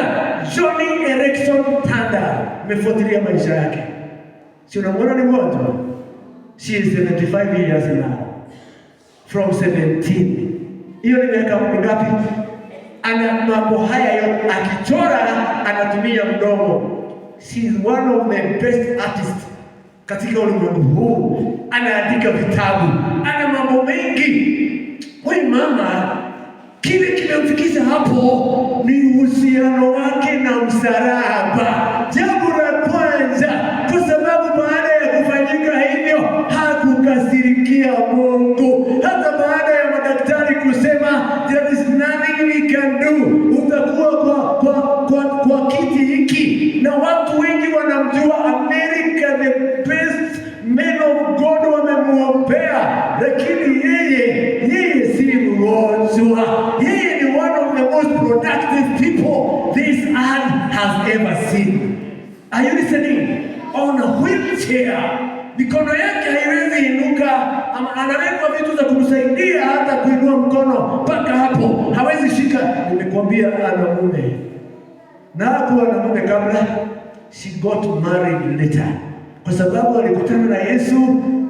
Joni Eareckson Tada. Mefuatilia maisha yake. Si unamwona ni mgonjwa? She is 75 years now. From 17. Hiyo ni miaka mingapi? Ana mambo haya yote, akichora anatumia mdomo. she is one of the best artists katika ulimwengu huu. Anaandika vitabu, ana mambo mengi. Huyu mama, kile kimemfikisha hapo ni uhusiano wake na msalaba. Jambo la kwanza, kwa sababu baada ya kufanyika hivyo hakukasirikia Mungu. Hata baada ya madaktari kusema there is nothing we can do, utakuwa kwa kiti hiki, na watu wengi wanamjua America, the best men of God wamemuombea, lakini yeye si mgonjwa. Yeye ni one of the most productive people this earth has ever seen. Are you listening? On a wheelchair, mikono yake haiwezi inuka, ama anawekwa vitu za kumsaidia hata kuinua mkono mpaka hapo, hawezi shika. Nimekwambia ana mume, na hakuwa na mume kabla. She got married later, kwa sababu alikutana na Yesu.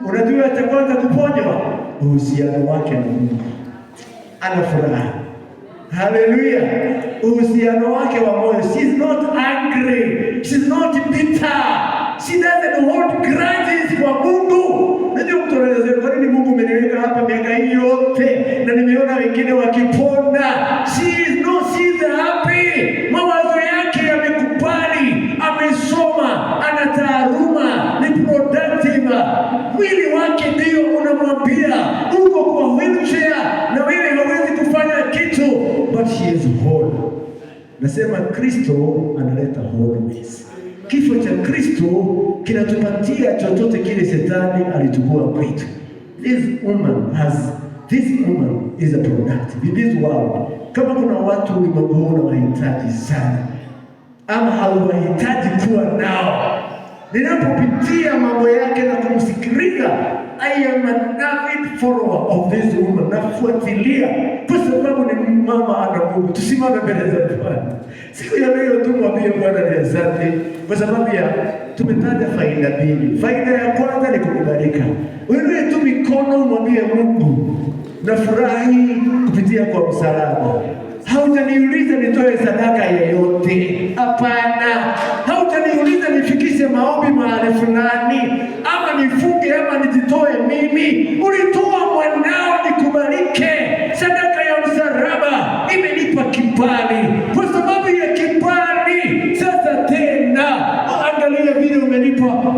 Unajua atakwenda kuponywa uhusiano wake na Mungu. Ana furaha. Hallelujah. Uhusiano wake wa moyo. She's not angry. She's not bitter. She doesn't hold grudges kwa Mungu. Najua mtu anaweza, kwa nini Mungu umeniweka hapa miaka hii yote na nimeona wengine wakipona? She's happy. Mawazo yake yamekubali, amesoma, ana taaluma, ni productive. Mwili wake ndio unamwambia uko kwa wheelchair na wewe hawezi kufanya kitu, but she is whole. Nasema Kristo analeta wholeness. Kifo cha Kristo kinatupatia chochote kile Shetani alichukua kwetu. This woman is a product in this world. Kama kuna watu ulimwenguni wanahitaji sana, ama hawahitaji kuwa nao, ninapopitia mambo yake na kumsikiliza, I am an avid follower of this woman. Nafuatilia kwa sababu ni mama ana Mungu. Tusimame mbele za Bwana siku ya leo, tumwambie Bwana ni asante, kwa sababu ya tumetaja faida mbili. Faida ya kwanza ni kukubalika. Wewe tu mikono mwambie Mungu, nafurahi kupitia kwa msalaba. Hautaniuliza nitoe sadaka yeyote, hapana. Hautaniuliza nifikishe maombi mahali fulani, ama nifunge, ama nijitoe mimi. Ulitoa mwanao nikubalike. Sadaka ya msalaba imenipa kibali. Kwa sababu ya kibali, sasa tena angalia vile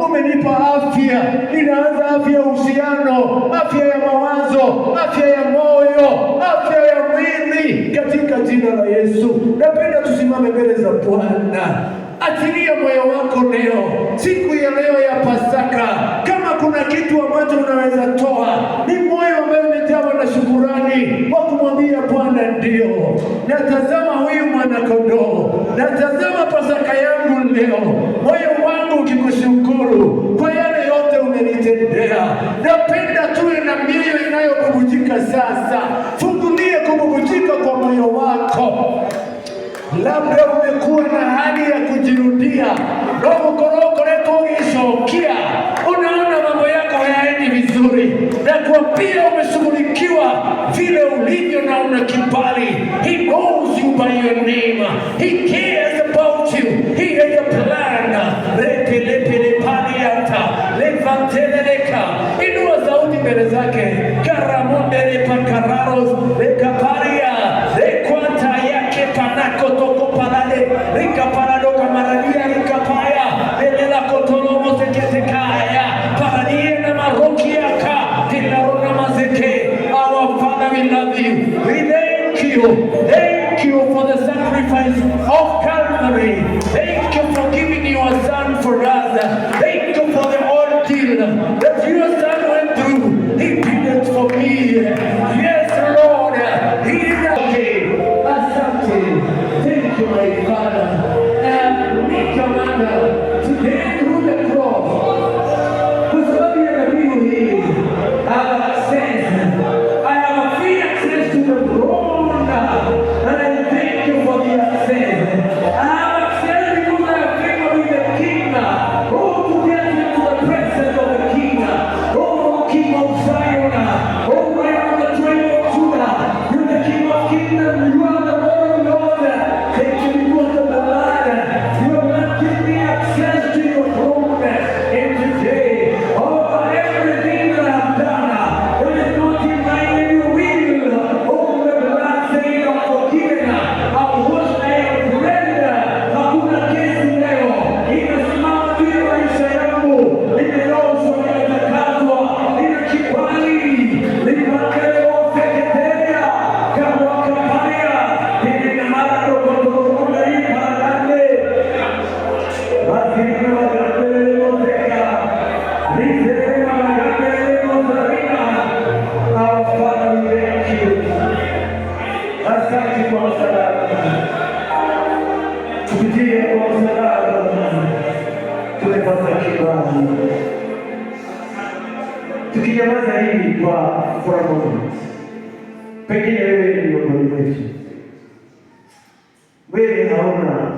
umenipa afya. Inaanza afya ya uhusiano, afya ya mawazo, afya ya moyo, afya ya mwili, katika jina la Yesu. Napenda tusimame mbele za Bwana. Achilia moyo wako leo, siku ya leo ya Pasaka. Kama kuna kitu ambacho unaweza toa, ni moyo ambao umejawa na shukrani, wa kumwambia Bwana, ndio natazama huyu mwana-kondoo, natazama Pasaka yangu leo, moyo wangu ukikushukuru kwa yale yote umenitendea. Napenda tuwe na mioyo inayobubujika sasa. Fungulie kububujika kwa moyo wako. Labda umekuwa na hali ya kujirudia, roho koroko letu ukishokia, unaona mambo yako hayaendi vizuri, na kwa pia umeshughulikiwa vile ulivyo na una kibali. He knows you by your name. He cares about you. He has a plan. Lepe paliata levanteleka. Inua sauti mbele zake. Karamonde pakararos lekaparia lekwanta yake panako toko palade rikaparado kamaradia rikapaya elela kotolomo seketekaya paradie na marokiaka tilarona mazeke. Our Father, we love you. We thank you for the sacrifice of Calvary. Thank you for giving your son for us. Thank you for the ordeal that your son went through. He did it for me. Yes, Lord. He is okay. Asante. Thank you, my Father. And we command today through the cross. Kwa sababu ya dhabihu hii, I have access to the throne, and I thank you for the access. I have access because I have favored with the King. Oh, to get into the presence of the King. Oh, King of Zion. Oh, right on the train of Judah. You're the King of Kingdom. You are the Lord of Lords. Thank you because of the blood. You have not given me access. Tunaanza hivi kwa moment. Pengine wewe ni miongoni wetu, wewe hauna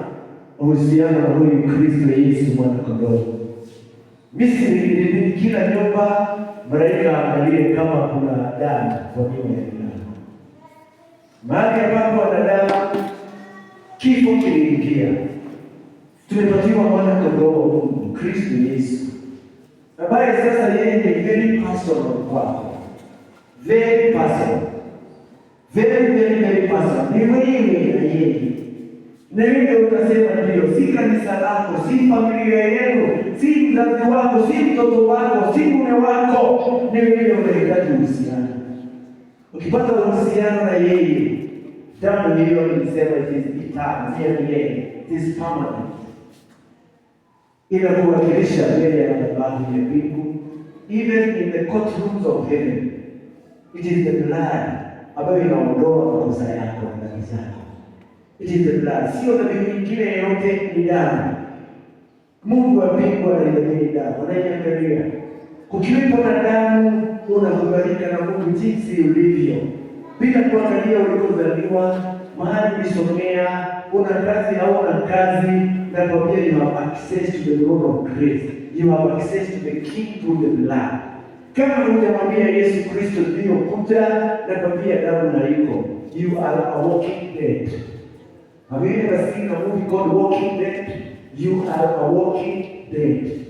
uhusiano na huyu Kristo Yesu mwana kondoo. Mimi kila nyumba malaika angalie kama kuna damu kwa nyuma ya mlango. Mahali ambapo wanadamu kifo kiliingia, tumepatiwa mwana kondoo Kristo Yesu, ambaye sasa yeye ni very personal kwako, very personal, very personal. Ni wewe na yeye, na yeye utasema ndio, si kanisa lako, si familia yenu, si mzazi wako, si mtoto wako, si mume wako, ni wewe unahitaji uhusiano. Ukipata uhusiano na yeye, damu hiyo nilisema it is eternal, it is permanent. Inakuwakilisha mbele ya madhabahu ya mbingu, even in the courtrooms of heaven. It is the blood ambayo inaondoa makosa yako na dhambi zako. It is the blood, sio dhabihu nyingine yoyote, ni damu. Mungu wa mbingu anaidhamini damu, anaiangalia. Kukiwepo na damu, unakubalika na Mungu jinsi ulivyo, bila kuangalia ulikozaliwa, mahali ulisomea, una kazi au una kazi. Na kwa you have access to the throne of grace. You have access to the King through the blood. Kama hujamwambia Yesu Kristo ndio kuja na kwambia damu na iko, you are a walking dead. Have you ever seen a movie called Walking Dead? You are a walking dead.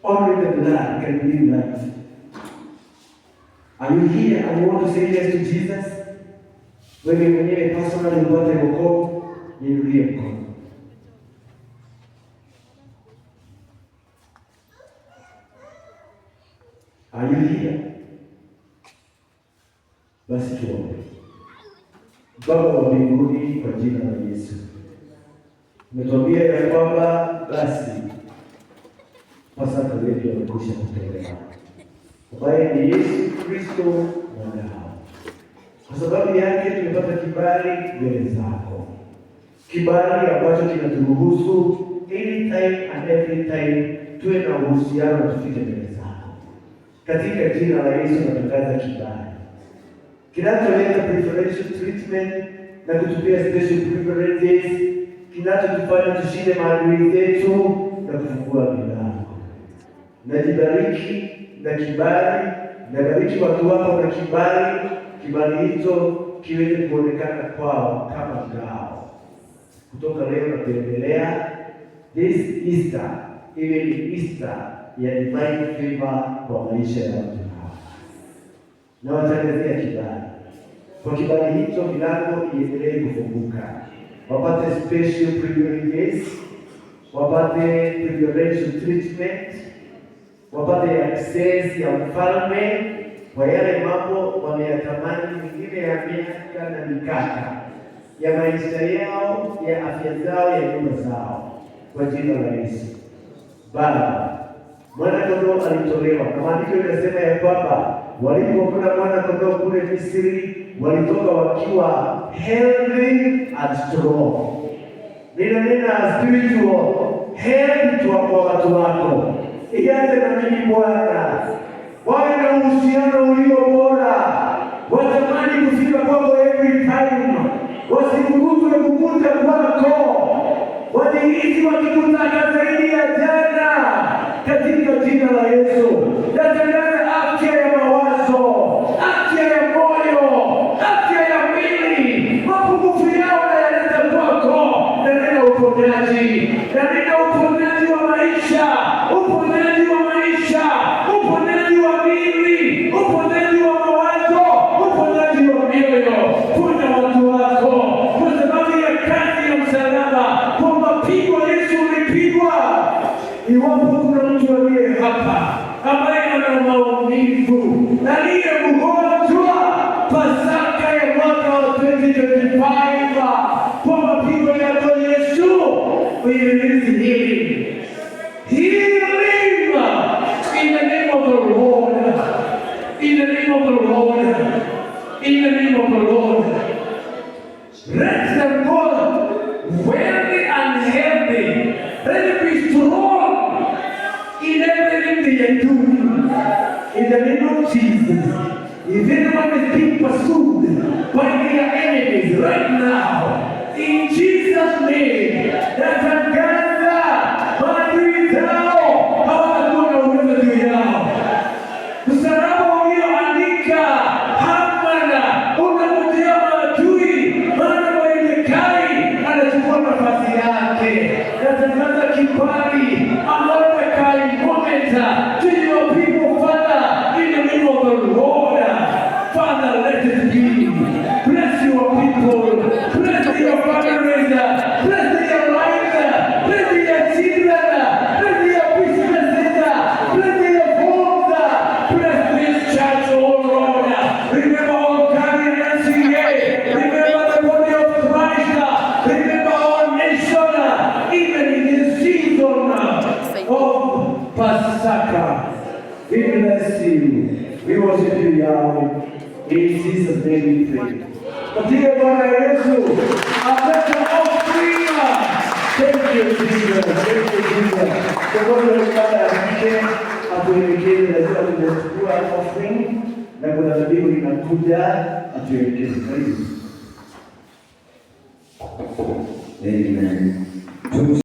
Only the blood can bring life. Are you here and you want to say yes to Jesus? Wewe mwenyewe personally upate wokovu, niinulie mkono. Are you here? Basi tuombe. Baba wa mbinguni, kwa jina la Yesu, umetuambia ya kwamba basi Pasaka wetu amekwisha kutolewa, ambaye ni Yesu Kristo mwanao. Kwa sababu yake tumepata kibali mbele zako, kibali ambacho kinaturuhusu anytime and every time tuwe na uhusiano na tufike mbele zako. Katika jina la Yesu natangaza kibali kinacholeta preferential treatment na kutupia special privileges, kinachotufanya tushinde maadui zetu na kufungua milango. Najibariki na kibali, nabariki watu wako na kibali. Kibali hicho kiweze kuonekana kwao kama ngao. Kutoka leo na kuendelea, this Easter iwe ni Easter ya divine favor kwa maisha ya watu hawa. Na watangazia kibali. Kwa kibali hicho milango iendelee kufunguka. Wapate special privileges, wapate preferential treatment, wapate access ya mfalme kwa yale mambo wameyatamani, mingine ya miaka na mikaka ya maisha yao, ya afya zao, ya nyumba zao, kwa jina la Yesu. Baba, mwana kondoo alitolewa, na maandiko yanasema ya kwamba walipokula mwana kondoo kule Misri, walitoka wakiwa healthy and strong. Ninanena spiritual health kwa watu wako. Ianze na mimi Bwana, wawe na uhusiano ulio bora, watamani kufika kwako every time, wasikuguzwe kukuta kwako, wajihisi wakikutaka zaidi ya jana, katika jina la Yesu. Natangaza afya ya mawazo, afya ya moyo, afya ya mwili, mapungufu yao na yaleta kwako, na nena uponyaji, na nena uponyaji wa maisha, uponyaji wa maisha, uponyaji wa mwili, uponyaji wa mawazo, uponyaji wa mioyo. Kuna watu wako kwa sababu ya kazi ya msalaba, kwa mapigo Yesu ulipigwa. Iwapo kuna mtu aliye hapa ambaye ana maumivu, aliye mgonjwa, Pasaka ya mwaka wa 2025, kwa mapigo yako Yesu, uirelease healing. Healing in the name of the Lord. In the name of the Lord. In the name of the Lord. Let them go wealthy and healthy. Let them be strong in everything they are doing. In the name of Jesus. If anyone is being pursued by their enemies right now, in Jesus' name, natangaza maadui zao hawatakuwa na uwezo juu yao. Msalaba ulioandika Hamana unangojea maadui, maana Mordekai anachukua nafasi yake. Natangaza kibali Mordekai momenta to your people, Father, in the name of the Lord. Father, let it be. Bless your people. Bless your families. Bless their lives. Bless their children. Bless their businesses. Bless their homes. Bless this church, oh Lord. Remember all Kari and NCA. Remember the body of Christ. Remember our nation. Even in this season of Pasaka. We bless you. We worship you, Yahweh. In Jesus' name we pray. Katika Bwana Yesu, apeta offering. Thank you, Jesus. Thank you, Jesus. Kwa Bwana ibada ya mke, atuelekeze lazima tunachukua offering na kuna dhabihu inakuja, atuelekeze. Karibu. Amen.